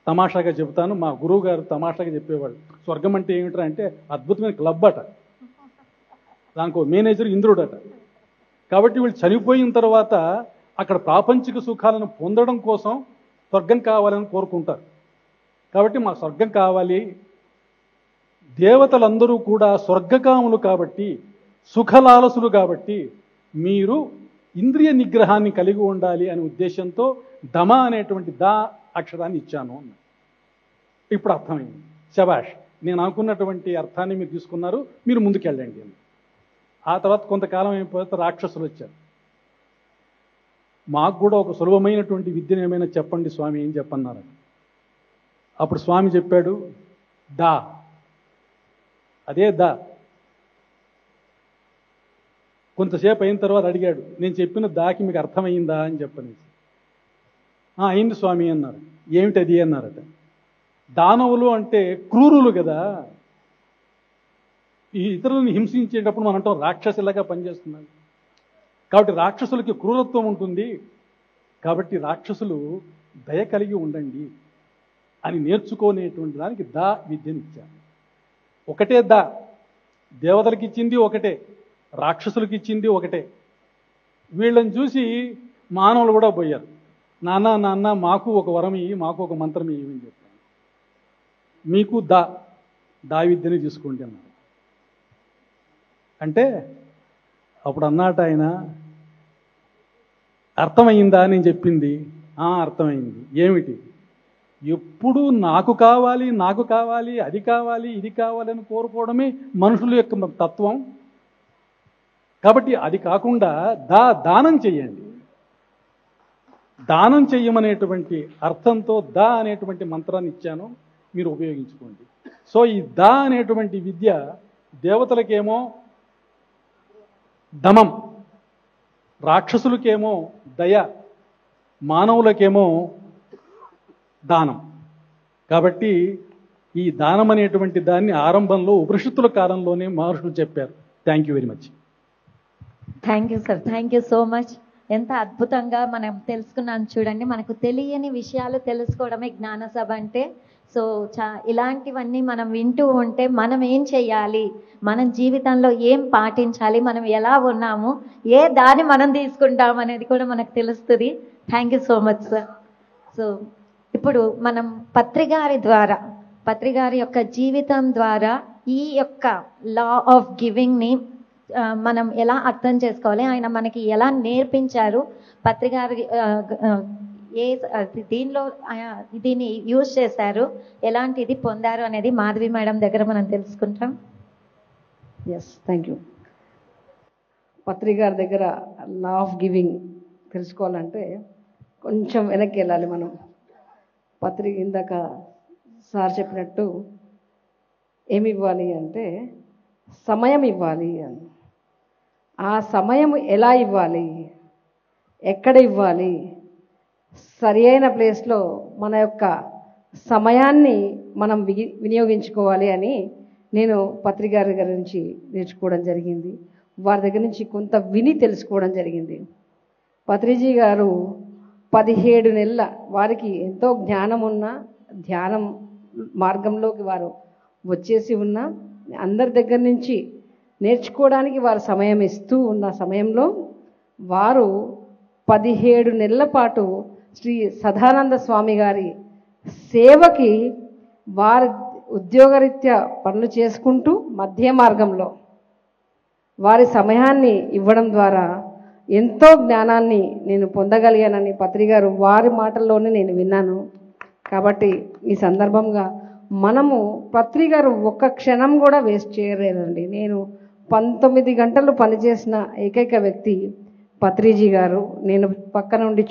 తమాషాగా చెబుతాను, మా గురువు గారు తమాషాగా చెప్పేవాళ్ళు. స్వర్గం అంటే ఏమిట్రా అంటే అద్భుతమైన క్లబ్ అట, దానికి మేనేజర్ ఇంద్రుడు అట. కాబట్టి వీళ్ళు చనిపోయిన తర్వాత అక్కడ ప్రాపంచిక సుఖాలను పొందడం కోసం స్వర్గం కావాలని కోరుకుంటారు. కాబట్టి మా స్వర్గం కావాలి. దేవతలందరూ కూడా స్వర్గకాములు కాబట్టి, సుఖలాలసులు కాబట్టి మీరు ఇంద్రియ నిగ్రహాన్ని కలిగి ఉండాలి అనే ఉద్దేశంతో దమ అనేటువంటి దా అక్షరాన్ని ఇచ్చాను అన్న. ఇప్పుడు అర్థమైంది. శబాష్, నేను అనుకున్నటువంటి అర్థాన్ని మీరు తీసుకున్నారు, మీరు ముందుకెళ్ళండి అని. ఆ తర్వాత కొంతకాలం అయిపోతే రాక్షసులు వచ్చారు. మాకు కూడా ఒక సులభమైనటువంటి విద్యను ఏమైనా చెప్పండి స్వామి, ఏం చెప్పన్నారు. అప్పుడు స్వామి చెప్పాడు, దా, అదే దా. కొంతసేపు అయిన తర్వాత అడిగాడు, నేను చెప్పిన దాకి మీకు అర్థమైందా అని చెప్పని. అయింది స్వామి అన్నారు. ఏమిటది అన్నారట. దానవులు అంటే క్రూరులు కదా, ఈ ఇతరులను హింసించేటప్పుడు మనం అంటాం రాక్షసులాగా పనిచేస్తున్నాడు. కాబట్టి రాక్షసులకి క్రూరత్వం ఉంటుంది. కాబట్టి రాక్షసులు దయ కలిగి ఉండండి అని నేర్చుకునేటువంటి దానికి దా విద్యను ఇచ్చాను. ఒకటే దా, దేవతలకు ఇచ్చింది ఒకటే, రాక్షసులకు ఇచ్చింది ఒకటే. వీళ్ళని చూసి మానవులు కూడా పోయారు. నాన్న మాకు ఒక వరం ఇయ్యి, మాకు ఒక మంత్రం ఇయ్యమని చెప్పాను. మీకు దా విద్యని తీసుకోండి అన్నారు. అంటే అప్పుడు అన్నట ఆయన, అర్థమైందా నేను చెప్పింది? అర్థమైంది. ఏమిటి? ఎప్పుడు నాకు కావాలి అది కావాలి ఇది కావాలని కోరుకోవడమే మనుషుల యొక్క తత్వం. కాబట్టి అది కాకుండా దానం చెయ్యండి. దానం చెయ్యమనేటువంటి అర్థంతో దా అనేటువంటి మంత్రాన్ని ఇచ్చాను, మీరు ఉపయోగించుకోండి. సో ఈ దా అనేటువంటి విద్య దేవతలకేమో దమం, రాక్షసులకేమో దయ, మానవులకేమో దానం. కాబట్టి ఈ దానం అనేటువంటి దాన్ని ఆరంభంలో ఉపనిషత్తుల కాలంలోనే మహర్షులు చెప్పారు. Thank you very much. Thank you sir, thank you so much. ఎంత అద్భుతంగా మనం తెలుసుకున్నాం చూడండి. మనకు తెలియని విషయాలు తెలుసుకోవడమే జ్ఞాన సభ అంటే. సో ఇలాంటివన్నీ మనం వింటూ ఉంటే మనం ఏం చేయాలి, మన జీవితంలో ఏం పాటించాలి, మనం ఎలా ఉన్నాము, ఏ దాన్ని మనం తీసుకుంటాం అనేది కూడా మనకు తెలుస్తుంది. Thank you so much sir. So ఇప్పుడు మనం పత్రిగారి యొక్క జీవితం ద్వారా ఈ యొక్క లా ఆఫ్ గివింగ్ని మనం ఎలా అర్థం చేసుకోవాలి, ఆయన మనకి ఎలా నేర్పించారు, పత్రిగారి దీన్ని యూజ్ చేశారు, ఎలాంటిది పొందారు అనేది మాధవి మేడం దగ్గర మనం తెలుసుకుంటాం. Yes, thank you. పత్రిగారి దగ్గర లా ఆఫ్ గివింగ్ తెలుసుకోవాలంటే కొంచెం వెనక్కి వెళ్ళాలి మనం. ఇందాక సార్ చెప్పినట్టు ఏమి ఇవ్వాలి అంటే సమయం ఇవ్వాలి అని. ఆ సమయం ఎలా ఇవ్వాలి, ఎక్కడ ఇవ్వాలి, సరి అయిన ప్లేస్లో మన యొక్క సమయాన్ని మనం వినియోగించుకోవాలి అని నేను పత్రిగారి గారి నుంచి నేర్చుకోవడం జరిగింది. వారి దగ్గర నుంచి కొంత విని తెలుసుకోవడం జరిగింది. పత్రిజీ గారు 17 నెలల వారికి ఎంతో జ్ఞానం ఉన్న, ధ్యానం మార్గంలోకి వారు వచ్చేసి ఉన్న, అందరి దగ్గర నుంచి నేర్చుకోవడానికి వారు సమయం ఇస్తూ ఉన్న సమయంలో వారు 17 నెలల పాటు శ్రీ సదానంద స్వామి గారి సేవకి వారి ఉద్యోగరీత్యా పనులు చేసుకుంటూ మధ్య మార్గంలో వారి సమయాన్ని ఇవ్వడం ద్వారా ఎంతో జ్ఞానాన్ని నేను పొందగలిగానని పత్రిగారు వారి మాటల్లోనే నేను విన్నాను. కాబట్టి ఈ సందర్భంగా మనము పత్రిగారు ఒక్క క్షణం కూడా వేస్ట్ చేయలేదండి. నేను 19 గంటలు పనిచేసిన ఏకైక వ్యక్తి పత్రిజీ గారు. నేను పక్క నుండి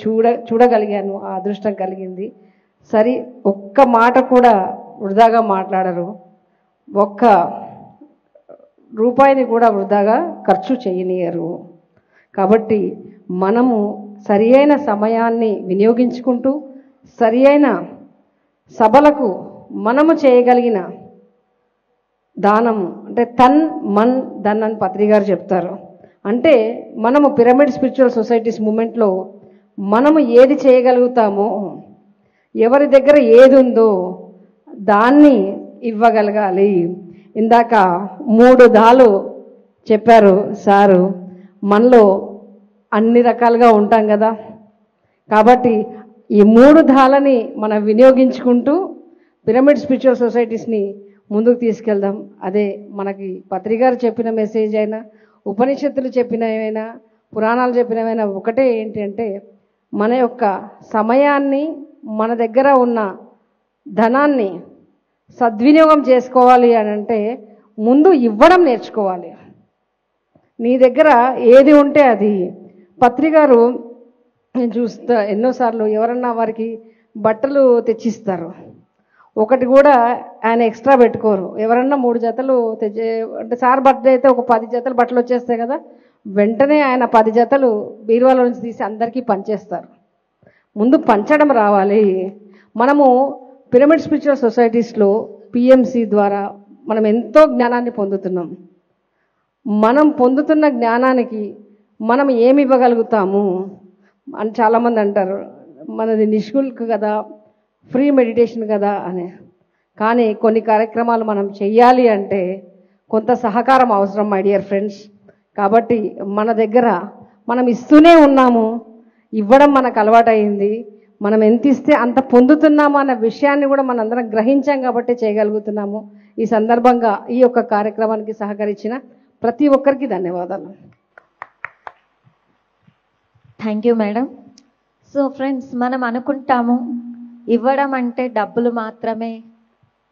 చూడగలిగాను, ఆ అదృష్టం కలిగింది. సరి ఒక్క మాట కూడా వృధాగా మాట్లాడరు, ఒక్క రూపాయిని కూడా వృధాగా ఖర్చు చేయనీయరు. కాబట్టి మనము సరి అయిన సమయాన్ని వినియోగించుకుంటూ సరి అయిన సభలకు మనము చేయగలిగిన దానం అంటే తన్ మన్ ధన్ అని పత్రి గారు చెప్తారు. అంటే మనము పిరమిడ్ స్పిరిచువల్ సొసైటీస్ మూమెంట్లో మనము ఏది చేయగలుగుతామో, ఎవరి దగ్గర ఏది ఉందో దాన్ని ఇవ్వగలగాలి. ఇందాక 3 దాలు చెప్పారు సారు. మనలో అన్ని రకాలుగా ఉంటాం కదా, కాబట్టి ఈ 3 దాలని మనం వినియోగించుకుంటూ పిరమిడ్ స్పిరిచువల్ సొసైటీస్ని ముందుకు తీసుకెళ్దాం. అదే మనకి పత్రికారు చెప్పిన మెసేజ్ అయినా, ఉపనిషత్తులు చెప్పినవైనా, పురాణాలు చెప్పినవైనా ఒకటే ఏంటంటే, మన యొక్క సమయాన్ని, మన దగ్గర ఉన్న ధనాన్ని సద్వినియోగం చేసుకోవాలి అని అంటే ముందు ఇవ్వడం నేర్చుకోవాలి. నీ దగ్గర ఏది ఉంటే అది. పత్రికారు నేను చూస్తా ఎన్నోసార్లు ఎవరన్నా వారికి బట్టలు తెచ్చిస్తారు, ఒకటి కూడా ఆయన ఎక్స్ట్రా పెట్టుకోరు. ఎవరన్నా 3 జతలు తెచ్చే అంటే సార్ బర్త్డే అయితే ఒక 10 జతలు బట్టలు వచ్చేస్తాయి కదా, వెంటనే ఆయన 10 జతలు బీరువాలో నుంచి తీసి అందరికీ పంచేస్తారు. ముందు పంచడం రావాలి. మనము పిరమిడ్ స్పిరిచువల్ సొసైటీస్లో పిఎంసి ద్వారా మనం ఎంతో జ్ఞానాన్ని పొందుతున్నాం. మనం పొందుతున్న జ్ఞానానికి మనం ఏమి ఇవ్వగలుగుతాము అని చాలామంది అంటారు. మనది నిష్కుల్క్ కదా, ఫ్రీ మెడిటేషన్ కదా అని. కానీ కొన్ని కార్యక్రమాలు మనం చెయ్యాలి అంటే కొంత సహకారం అవసరం మై డియర్ ఫ్రెండ్స్. కాబట్టి మన దగ్గర మనం ఇస్తూనే ఉన్నాము, ఇవ్వడం మనకు అలవాటైంది. మనం ఎంత ఇస్తే అంత పొందుతున్నాము అన్న విషయాన్ని కూడా మనందరం గ్రహించాం కాబట్టి చేయగలుగుతున్నాము. ఈ సందర్భంగా ఈ యొక్క కార్యక్రమానికి సహకరించిన ప్రతి ఒక్కరికి ధన్యవాదాలు. Thank you madam. So friends, మనం అనుకుంటాము ఇవ్వడం అంటే డబ్బులు మాత్రమే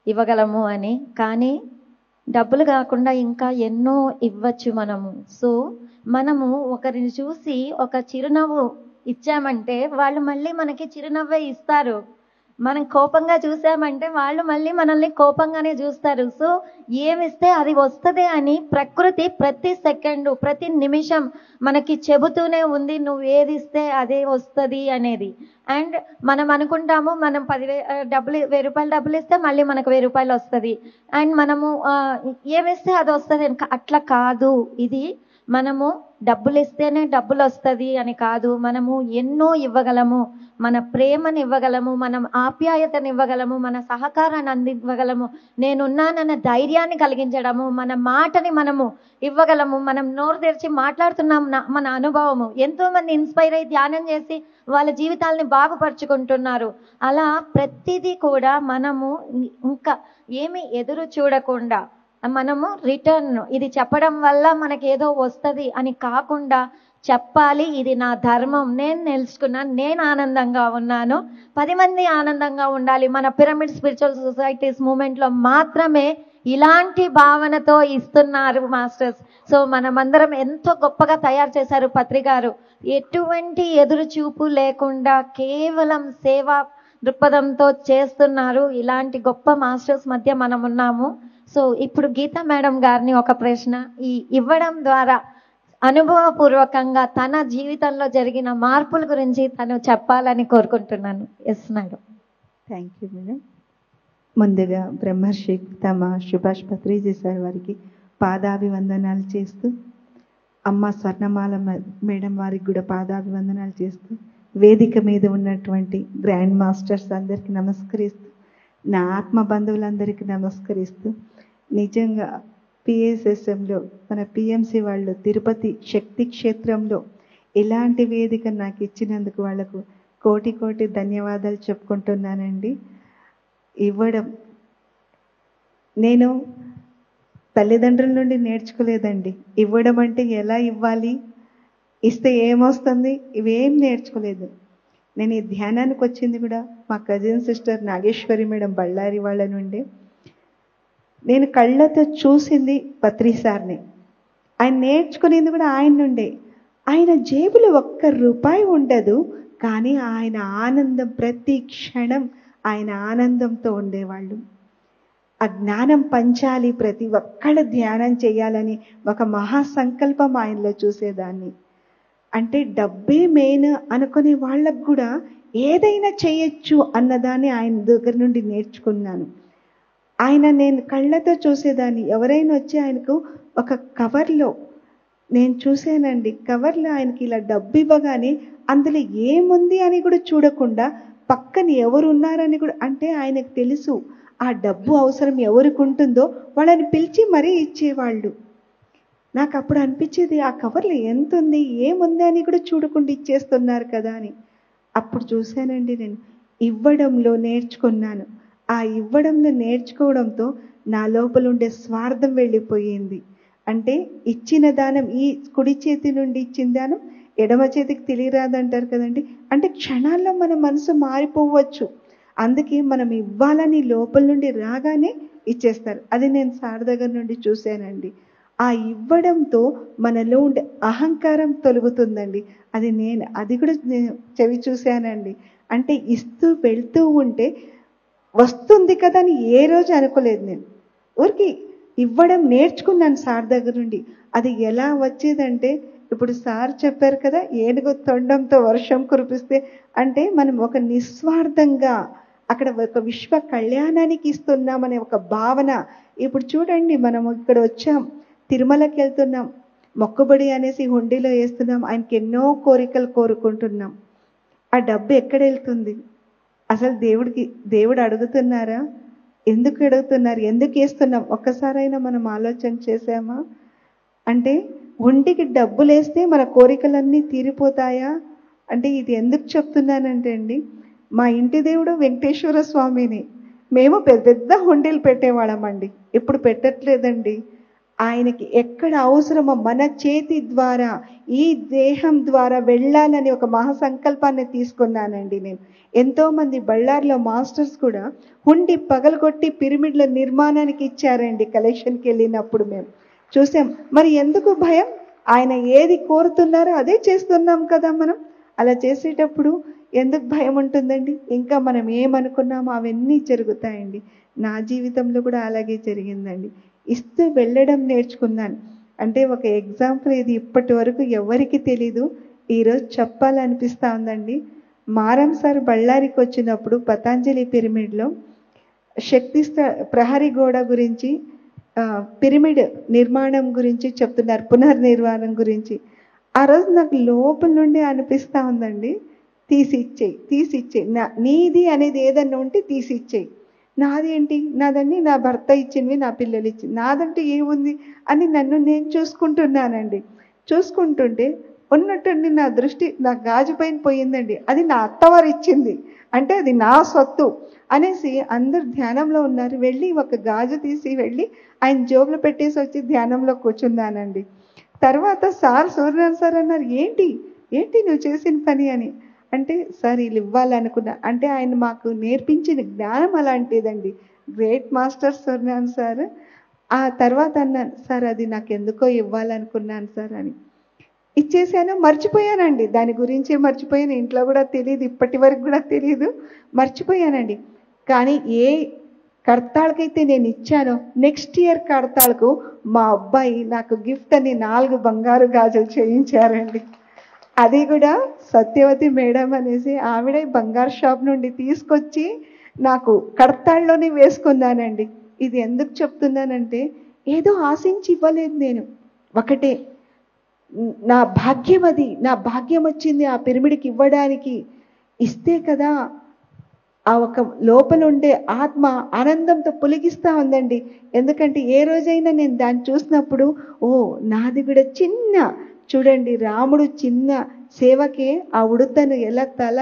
ఇవ్వగలము అని, కానీ డబ్బులు కాకుండా ఇంకా ఎన్నో ఇవ్వచ్చు మనము. సో మనము ఒకరిని చూసి ఒక చిరునవ్వు ఇచ్చామంటే వాళ్ళు మళ్ళీ మనకి చిరునవ్వే ఇస్తారు. మనం కోపంగా చూసామంటే వాళ్ళు మళ్ళీ మనల్ని కోపంగానే చూస్తారు. సో ఏమిస్తే అది వస్తుంది అని ప్రకృతి ప్రతి సెకండు ప్రతి నిమిషం మనకి చెబుతూనే ఉంది, నువ్వు ఏది ఇస్తే అదే వస్తుంది అనేది. అండ్ మనం అనుకుంటాము మనం 10,000 రూపాయలు డబ్బులు ఇస్తే మళ్ళీ మనకు 1000 రూపాయలు వస్తుంది, అండ్ మనము ఏమిస్తే అది వస్తుంది. అట్లా కాదు. ఇది మనము డబ్బులు ఇస్తేనే డబ్బులు వస్తుంది అని కాదు. మనము ఎన్నో ఇవ్వగలము. మన ప్రేమను ఇవ్వగలము, మనం ఆప్యాయతను ఇవ్వగలము, మన సహకారాన్ని అందివ్వగలము, నేనున్నానన్న ధైర్యాన్ని కలిగించడము, మన మాటని మనము ఇవ్వగలము. మనం నోరు తెరిచి మాట్లాడుతున్నాం, మన అనుభవము. ఎంతోమంది ఇన్స్పైర్ అయ్యి ధ్యానం చేసి వాళ్ళ జీవితాలని బాగుపరుచుకుంటున్నారు. అలా ప్రతిదీ కూడా మనము ఇంకా ఏమి ఎదురు చూడకుండా మనము రిటర్న్ ఇది చెప్పడం వల్ల మనకేదో వస్తుంది అని కాకుండా చెప్పాలి, ఇది నా ధర్మం, నేను తెలుసుకున్నాను, నేను ఆనందంగా ఉన్నాను, 10 మంది ఆనందంగా ఉండాలి. మన పిరమిడ్ స్పిరిచువల్ సొసైటీస్ మూమెంట్లో మాత్రమే ఇలాంటి భావనతో ఇస్తున్నారు మాస్టర్స్. సో మనమందరం ఎంతో గొప్పగా తయారు చేశారు పత్రికారు. ఎటువంటి ఎదురు చూపు లేకుండా కేవలం సేవా దృక్పథంతో చేస్తున్నారు. ఇలాంటి గొప్ప మాస్టర్స్ మధ్య మనం ఉన్నాము. సో ఇప్పుడు గీతా మేడం గారిని ఒక ప్రశ్న, ఈ ఇవ్వడం ద్వారా అనుభవపూర్వకంగా తన జీవితంలో జరిగిన మార్పుల గురించి తను చెప్పాలని కోరుకుంటున్నాను. Yes madam. Thank you madam. ముందుగా బ్రహ్మర్షి తమ సుభాష్ పత్రిజీ సార్ వారికి పాదాభివందనాలు చేస్తూ, అమ్మ స్వర్ణమాల మేడం వారికి కూడా పాదాభివందనాలు చేస్తూ, వేదిక మీద ఉన్నటువంటి గ్రాండ్ మాస్టర్స్ అందరికీ నమస్కరిస్తూ, నా ఆత్మ బంధువులందరికీ నమస్కరిస్తూ, నిజంగా పిఎస్ఎస్ఎంలో మన పిఎంసి వాళ్ళు తిరుపతి శక్తి క్షేత్రంలో ఇలాంటి వేదిక నాకు ఇచ్చినందుకు వాళ్లకు కోటి కోటి ధన్యవాదాలు చెప్పుకుంటున్నానండి. ఇవ్వడం నేను తల్లిదండ్రుల నుండి నేర్చుకోలేదండి. ఇవ్వడం అంటే ఎలా ఇవ్వాలి, ఇస్తే ఏమొస్తుంది, ఇవేం నేర్చుకోలేదు. నేను ఈ ధ్యానానికి వచ్చింది కూడా మా cousin sister Nageshwari madam Bellary వాళ్ళ నుండి. నేను కళ్ళతో చూసింది పత్రి సార్ని, ఆయన నేర్చుకునేది కూడా ఆయన నుండే. ఆయన జేబులో 1 రూపాయి ఉండదు, కానీ ఆయన ఆనందం ప్రతి క్షణం ఆయన ఆనందంతో ఉండేవాళ్ళు. ఆ జ్ఞానం పంచాలి, ప్రతి ఒక్కళ్ళు ధ్యానం చేయాలని ఒక మహాసంకల్పం ఆయనలో చూసేదాన్ని. అంటే డబ్బే మెయిన్ అనుకునే వాళ్ళకు కూడా ఏదైనా చేయొచ్చు అన్నదాన్ని ఆయన దగ్గర నుండి నేర్చుకున్నాను. ఆయన నేను కళ్ళతో చూసేదాన్ని. ఎవరైనా వచ్చి ఆయనకు ఒక కవర్లో నేను చూసానండి, కవర్లో ఆయనకి ఇలా డబ్బు ఇవ్వగానే అందులో ఏముంది అని కూడా చూడకుండా పక్కన ఎవరు ఉన్నారని కూడా, అంటే ఆయనకు తెలుసు ఆ డబ్బు అవసరం ఎవరికి ఉంటుందో వాళ్ళని పిలిచి మరీ ఇచ్చేవాళ్ళు. నాకు అప్పుడు అనిపించేది ఆ కవర్లో ఎంత ఉంది ఏముంది అని కూడా చూడకుండా ఇచ్చేస్తున్నారు కదా అని. అప్పుడు చూశానండి, నేను ఇవ్వడంలో నేర్చుకున్నాను. ఆ ఇవ్వడంలో నేర్చుకోవడంతో నా లోపల ఉండే స్వార్థం వెళ్ళిపోయింది. అంటే ఇచ్చిన దానం, ఈ కుడి చేతి నుండి ఇచ్చిన దానం ఎడమ చేతికి తెలియరాదంటారు కదండి. అంటే క్షణాల్లో మన మనసు మారిపోవచ్చు. అందుకే మనం ఇవ్వాలని లోపల నుండి రాగానే ఇచ్చేస్తారు. అది నేను సార్ దగ్గర నుండి చూశానండి. ఆ ఇవ్వడంతో మనలో ఉండే అహంకారం తొలగుతుందండి. అది కూడా నేను చెవి చూశానండి. అంటే ఇస్తూ వెళ్తూ ఉంటే వస్తుంది కదా అని ఏ రోజు అనుకోలేదు. నేను ఊరికి ఇవ్వడం నేర్చుకున్నాను సార్ దగ్గర నుండి. అది ఎలా వచ్చేదంటే, ఇప్పుడు సార్ చెప్పారు కదా, ఏనుగు తొండంతో వర్షం కురిపిస్తే, అంటే మనం ఒక నిస్వార్థంగా అక్కడ ఒక విశ్వ కళ్యాణానికి ఇస్తున్నామనే ఒక భావన. ఇప్పుడు చూడండి, మనం ఇక్కడ వచ్చాం, తిరుమలకి వెళ్తున్నాం, మొక్కుబడి అనేసి హుండీలో వేస్తున్నాం, ఆయనకి ఎన్నో కోరికలు కోరుకుంటున్నాం. ఆ డబ్బు ఎక్కడ వెళ్తుంది? అసలు దేవుడు అడుగుతున్నారా? ఎందుకు అడుగుతున్నారు? ఎందుకు వేస్తున్నాం? ఒక్కసారైనా మనం ఆలోచన చేసామా? అంటే హుండీకి డబ్బులు వేస్తే మన కోరికలన్నీ తీరిపోతాయా? అంటే ఇది ఎందుకు చెప్తున్నానంటే అండి, మా ఇంటి దేవుడు వెంకటేశ్వర స్వామిని మేము పెద్ద హుండీలు పెట్టేవాళ్ళమండి. ఇప్పుడు పెట్టట్లేదండి. ఆయనకి ఎక్కడ అవసరమో మన చేతి ద్వారా, ఈ దేహం ద్వారా వెళ్ళాలని ఒక మహాసంకల్పాన్ని తీసుకున్నానండి నేను. ఎంతోమంది బళ్ళారిలో మాస్టర్స్ కూడా హుండీ పగలగొట్టి పిరమిడ్ల నిర్మాణానికి ఇచ్చారండి. కలెక్షన్కి వెళ్ళినప్పుడు మేము చూసాం. మరి ఎందుకు భయం? ఆయన ఏది కోరుతున్నారో అదే చేస్తున్నాం కదా మనం. అలా చేసేటప్పుడు ఎందుకు భయం ఉంటుందండి? ఇంకా మనం ఏమనుకున్నామో అవన్నీ జరుగుతాయండి. నా జీవితంలో కూడా అలాగే జరిగిందండి. ఇస్తూ వెళ్ళడం నేర్చుకున్నాను. అంటే ఒక ఎగ్జాంపుల్, ఇది ఇప్పటి వరకు ఎవరికి తెలీదు, ఈరోజు చెప్పాలనిపిస్తూ ఉందండి. మారం సార్ బళ్ళారికి వచ్చినప్పుడు పతాంజలి పిరమిడ్లో శక్తి ప్రహరీ గోడ గురించి, పిరమిడ్ నిర్మాణం గురించి చెప్తున్నారు, పునర్నిర్మాణం గురించి. ఆ రోజు నాకు లోపల నుండి అనిపిస్తూ ఉందండి, తీసిచ్చేయి, నీది అనేది ఏదన్నా ఉంటే తీసిచ్చేయి. నాది ఏంటి? నాదన్నీ నా భర్త ఇచ్చినవి, నా పిల్లలు ఇచ్చింది, నాదంటే ఏముంది అని నన్ను నేను చూసుకుంటున్నానండి. చూసుకుంటుంటే ఉన్నట్టుండి నా దృష్టి నా గాజు పైన పోయిందండి. అది నా అత్తవారు ఇచ్చింది, అంటే అది నా సొత్తు అనేసి అందరు ధ్యానంలో ఉన్నారు. వెళ్ళి ఒక గాజు తీసి వెళ్ళి ఆయన జోబులో పెట్టేసి వచ్చి ధ్యానంలో కూర్చున్నానండి. తర్వాత సూర్యనారాయణ సార్ అన్నారు, ఏంటి నువ్వు చేసిన పని అని. అంటే సార్ వీళ్ళు ఇవ్వాలనుకున్నా, అంటే ఆయన మాకు నేర్పించిన జ్ఞానం అలాంటిదండి. Great master Suryanarayana sir. ఆ తర్వాత అన్నాను, సార్ అది నాకు ఎందుకో ఇవ్వాలనుకున్నాను సార్ అని. ఇచ్చేసాను, మర్చిపోయానండి. దాని గురించే మర్చిపోయాను. ఇంట్లో కూడా తెలియదు, ఇప్పటి వరకు కూడా తెలియదు, మర్చిపోయానండి. కానీ ఏ కర్తాళ్ళకైతే నేను ఇచ్చానో నెక్స్ట్ ఇయర్ కర్తాళ్ళకు మా అబ్బాయి నాకు గిఫ్ట్ అని 4 బంగారు గాజులు చేయించారండి. అది కూడా సత్యవతి మేడం అనేసి ఆవిడే బంగారు షాప్ నుండి తీసుకొచ్చి నాకు కర్తాళ్ళలోనే వేసుకున్నానండి. ఇది ఎందుకు చెప్తున్నానంటే, ఏదో ఆశించి ఇవ్వలేదు నేను. ఒకటే నా భాగ్యం, అది నా భాగ్యం వచ్చింది ఆ పిరమిడ్కి ఇవ్వడానికి. ఇస్తే కదా ఆ ఒక లోపల ఉండే ఆత్మ ఆనందంతో పులిగిస్తూ ఉందండి. ఎందుకంటే ఏ రోజైనా నేను దాన్ని చూసినప్పుడు, నాది కూడా చిన్న, చూడండి రాముడు చిన్న సేవకే ఆ ఉడతను ఎలా తల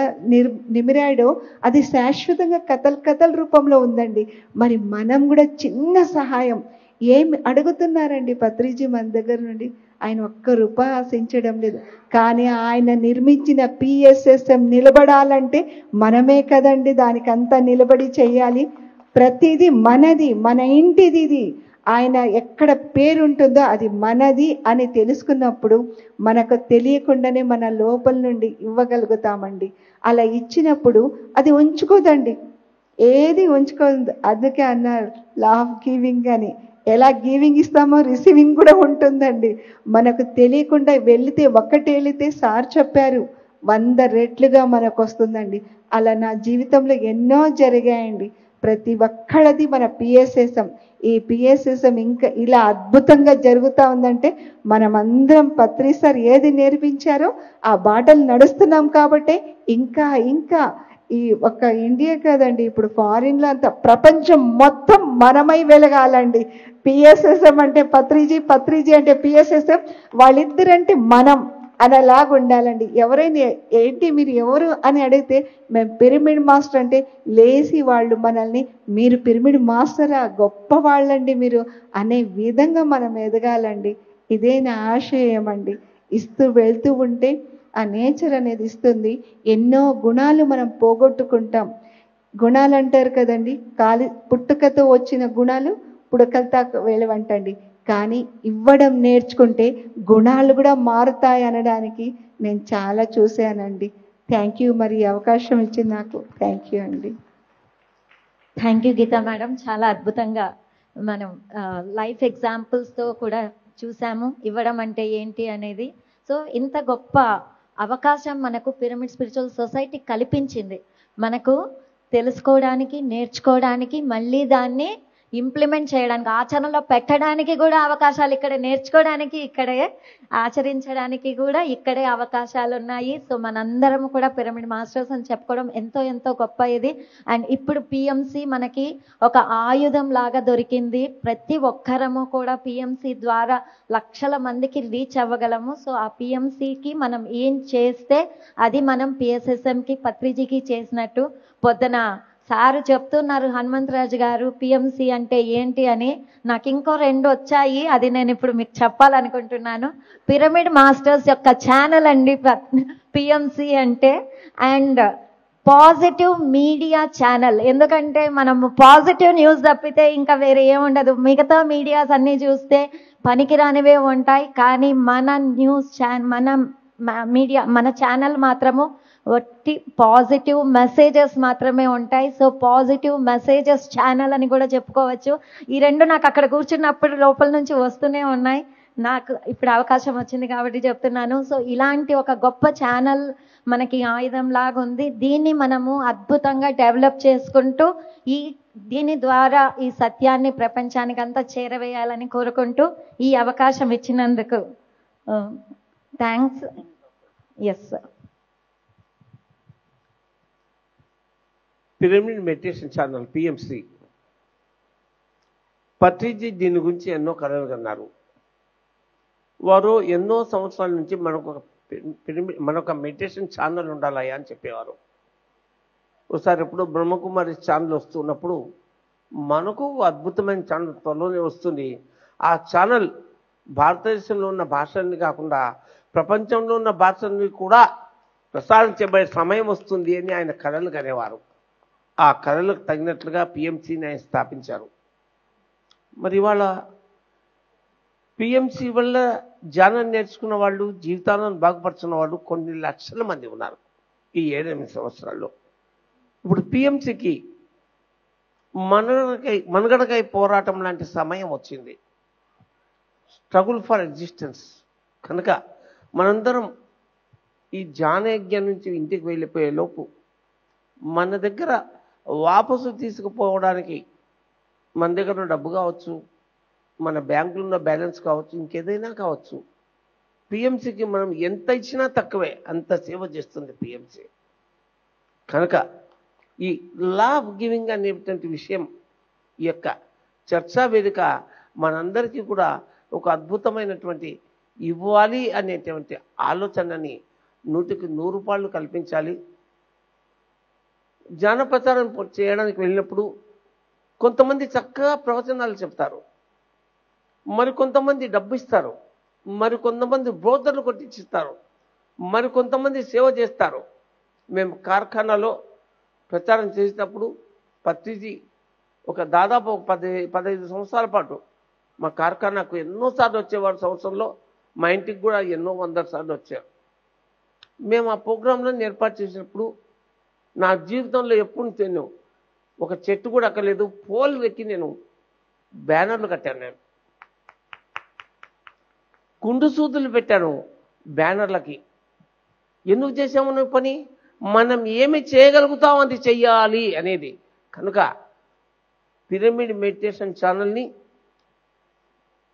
నిమిరాడో అది శాశ్వతంగా కథల రూపంలో ఉందండి. మరి మనం కూడా చిన్న సహాయం ఏమి అడుగుతున్నారండి పత్రిజీ మన దగ్గర నుండి? ఆయన ₹1 ఆశించడం లేదు. కానీ ఆయన నిర్మించిన PSSM నిలబడాలంటే మనమే కదండి దానికంతా నిలబడి చేయాలి. ప్రతిదీ మనది, మన ఇంటిది. ఇది ఆయన ఎక్కడ పేరు ఉంటుందో అది మనది అని తెలుసుకున్నప్పుడు మనకు తెలియకుండానే మన లోపల నుండి ఇవ్వగలుగుతామండి. అలా ఇచ్చినప్పుడు అది ఉంచుకోదండి. ఏది ఉంచుకోదు. అందుకే అన్నారు లా ఆఫ్ గివింగ్ అని. ఎలా గివింగ్ ఇస్తామో రిసీవింగ్ కూడా ఉంటుందండి. మనకు తెలియకుండా వెళితే ఒక్కటి వెళితే సార్ చెప్పారు 100 రెట్లుగా మనకు వస్తుందండి. అలా నా జీవితంలో ఎన్నో జరిగాయండి. ప్రతి ఒక్కళ్ళది మన పిఎస్ఎస్ఎం. ఈ పిఎస్ఎస్ఎం ఇంకా ఇలా అద్భుతంగా జరుగుతూ ఉందంటే మనమందరం పత్రి సార్ ఏది నేర్పించారో ఆ బాటలు నడుస్తున్నాం కాబట్టి ఇంకా ఇంకా ఈ ఒక్క ఇండియా కాదండి, ఇప్పుడు ఫారిన్లో అంతా ప్రపంచం మొత్తం మనమై వెలగాలండి. పిఎస్ఎస్ఎం అంటే పత్రిజీ, పత్రిజీ అంటే పిఎస్ఎస్ఎం, వాళ్ళిద్దరంటే మనం అనేలాగా ఉండాలండి. ఎవరైనా ఏంటి మీరు ఎవరు అని అడిగితే మేము పిరమిడ్ మాస్టర్ అంటే లేసి వాళ్ళు మనల్ని మీరు పిరమిడ్ మాస్టరా, గొప్ప వాళ్ళండి మీరు అనే విధంగా మనం ఎదగాలండి. ఇదే నా ఆశయం అండి. ఇస్తూ వెళ్తూ ఉంటే ఆ నేచర్ అనేది ఇస్తుంది. ఎన్నో గుణాలు మనం పోగొట్టుకుంటాం. గుణాలు అంటారు కదండి, పుట్టుకతో వచ్చిన గుణాలు పుడకలతో వెళ్ళవంటండి. కానీ ఇవ్వడం నేర్చుకుంటే గుణాలు కూడా మారుతాయి అనడానికి నేను చాలా చూశానండి. Thank you. మరి అవకాశం ఇచ్చింది నాకు. థ్యాంక్ యూ అండి. Thank you Geeta madam. చాలా అద్భుతంగా మనం లైఫ్ ఎగ్జాంపుల్స్తో కూడా చూసాము ఇవ్వడం అంటే ఏంటి అనేది. సో ఇంత గొప్ప అవకాశం మనకు పిరమిడ్ స్పిరిచువల్ సొసైటీ కల్పించింది. మనకు తెలుసుకోవడానికి, నేర్చుకోవడానికి, మళ్ళీ దాన్ని ఇంప్లిమెంట్ చేయడానికి, ఆచరణలో పెట్టడానికి కూడా అవకాశాలు ఇక్కడే, నేర్చుకోవడానికి ఇక్కడే, ఆచరించడానికి కూడా ఇక్కడే అవకాశాలు ఉన్నాయి. సో మనందరం కూడా పిరమిడ్ మాస్టర్స్ అని చెప్పుకోవడం ఎంతో ఎంతో గొప్ప ఇది. అండ్ ఇప్పుడు పిఎంసి మనకి ఒక ఆయుధం లాగా దొరికింది. ప్రతి ఒక్కరము కూడా పిఎంసి ద్వారా లక్షల మందికి రీచ్ అవ్వగలము. సో ఆ పిఎంసికి మనం ఏం చేస్తే అది మనం పిఎస్ఎస్ఎంకి, పత్రిజీకి చేసినట్టు. పొద్దున సారు చెప్తున్నారు హనుమంతరాజు గారు పిఎంసి అంటే ఏంటి అని. నాకు ఇంకో 2 వచ్చాయి, అది నేను ఇప్పుడు మీకు చెప్పాలనుకుంటున్నాను. పిరమిడ్ మాస్టర్స్ యొక్క ఛానల్ అండి పిఎంసి అంటే. And positive media channel. ఎందుకంటే మనం పాజిటివ్ న్యూస్ తప్పితే ఇంకా వేరే ఏముండదు. మిగతా మీడియాస్ అన్నీ చూస్తే పనికిరానివే ఉంటాయి. కానీ మన న్యూస్ మన మీడియా, మన ఛానల్ మాత్రము ఒట్టి పాజిటివ్ మెసేజెస్ మాత్రమే ఉంటాయి. సో పాజిటివ్ మెసేజెస్ ఛానల్ అని కూడా చెప్పుకోవచ్చు. ఈ 2 నాకు అక్కడ కూర్చున్నప్పుడు లోపల నుంచి వస్తూనే ఉన్నాయి. నాకు ఇప్పుడు అవకాశం వచ్చింది కాబట్టి చెప్తున్నాను. సో ఇలాంటి ఒక గొప్ప ఛానల్ మనకి ఆయుధం లాగా ఉంది. దీన్ని మనము అద్భుతంగా డెవలప్ చేసుకుంటూ దీని ద్వారా ఈ సత్యాన్ని ప్రపంచానికి అంతా చేరవేయాలని కోరుకుంటూ ఈ అవకాశం ఇచ్చినందుకు thanks. Yes sir. Pyramid meditation channel PMC Patriji దీని గురించి ఎన్నో కథలు కన్నారు. వారు ఎన్నో సంవత్సరాల నుంచి మనొక మెడిటేషన్ ఛానల్ ఉండాలయ్యా అని చెప్పేవారు. ఒకసారి ఎప్పుడు బ్రహ్మకుమారి ఛానల్ వస్తున్నప్పుడు మనకు అద్భుతమైన ఛానల్ త్వరలోనే వస్తుంది. ఆ ఛానల్ భారతదేశంలో ఉన్న భాషల్ని కాకుండా ప్రపంచంలో ఉన్న భాషల్ని కూడా ప్రసారించబడే సమయం వస్తుంది అని ఆయన కథలు కనేవారు. ఆ కళలకు తగినట్లుగా పిఎంసిని ఆయన స్థాపించారు. మరి ఇవాళ పిఎంసి వల్ల ధ్యానం నేర్చుకున్న వాళ్ళు, జీవితాలను బాగుపరుచున్న వాళ్ళు కొన్ని లక్షల మంది ఉన్నారు ఈ 7-8 సంవత్సరాల్లో. ఇప్పుడు పిఎంసికి మనుగడకై పోరాటం లాంటి సమయం వచ్చింది. Struggle for existence. కనుక మనందరం ఈ ధ్యానయజ్ఞం నుంచి ఇంటికి వెళ్ళిపోయే లోపు మన దగ్గర వాపసు తీసుకుపోవడానికి మన దగ్గర ఉన్న డబ్బు కావచ్చు, మన బ్యాంకులో ఉన్న బ్యాలెన్స్ కావచ్చు, ఇంకేదైనా కావచ్చు, పిఎంసికి మనం ఎంత ఇచ్చినా తక్కువే. అంత సేవ చేస్తుంది పిఎంసి. కనుక ఈ లా ఆఫ్ గివింగ్ అనేటువంటి విషయం, ఈ యొక్క చర్చా వేదిక మనందరికీ కూడా ఒక అద్భుతమైనటువంటి ఇవ్వాలి అనేటువంటి ఆలోచనని 100కి 100 రూపాయలు కల్పించాలి. జ్ఞానప్రచారం చేయడానికి వెళ్ళినప్పుడు కొంతమంది చక్కగా ప్రవచనాలు చెప్తారు, మరికొంతమంది డబ్బు ఇస్తారు, మరికొంతమంది బ్రోదర్లు కొట్టించిస్తారు, మరికొంతమంది సేవ చేస్తారు. మేము కార్ఖానాలో ప్రచారం చేసేటప్పుడు పత్రిజీ దాదాపు 15 సంవత్సరాల పాటు మా కార్ఖానాకు ఎన్నోసార్లు వచ్చేవారు. సంవత్సరంలో మా ఇంటికి కూడా ఎన్నో 100 సార్లు వచ్చారు. మేము ఆ ప్రోగ్రాంలను ఏర్పాటు చేసినప్పుడు నా జీవితంలో ఎప్పుడు తెలియను ఒక చెట్టు కూడా అక్కర్లేదు, పోల్ ఎక్కి నేను బ్యానర్లు కట్టాను. నేను గుండు సూదులు పెట్టాను బ్యానర్లకి. ఎందుకు చేసాము నువ్వు పని? మనం ఏమి చేయగలుగుతాం అది చెయ్యాలి అనేది. కనుక పిరమిడ్ మెడిటేషన్ ఛానల్ని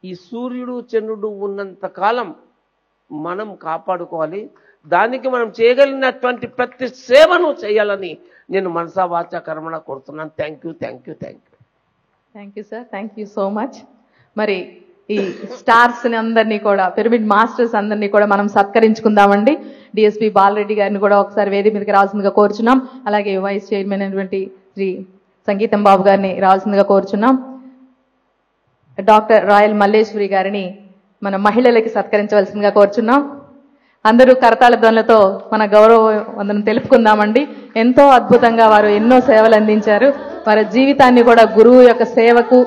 ఈ సూర్యుడు చంద్రుడు ఉన్నంత కాలం మనం కాపాడుకోవాలి. దానికి మనం చేయగలిగినటువంటి ప్రతి సేవను చేయాలని నేను మనసా వాచా కర్మణ కోరుతున్నాను. Thank you, thank you, thank you. Thank you sir, thank you so much. మరి ఈ స్టార్స్ని అందరినీ కూడా, పిరమిడ్ మాస్టర్స్ అందరినీ కూడా మనం సత్కరించుకుందామండి. డిఎస్పి బాలరెడ్డి గారిని కూడా ఒకసారి వేదిక మీదకి రావాల్సిందిగా కోరుచున్నాం. అలాగే వైస్ చైర్మన్ అయినటువంటి శ్రీ సంగీతం బాబు గారిని రావాల్సిందిగా కోరుచున్నాం. డాక్టర్ రాయల్ మల్లేశ్వరి గారిని మన మహిళలకి సత్కరించవలసిందిగా కోరుచున్నాం. అందరూ కరతాళ ధ్వనులతో మన గౌరవ వందనం తెలుపుకుందామండి. ఎంతో అద్భుతంగా వారు ఎన్నో సేవలు అందించారు. వారి జీవితాన్ని కూడా గురువు యొక్క సేవకు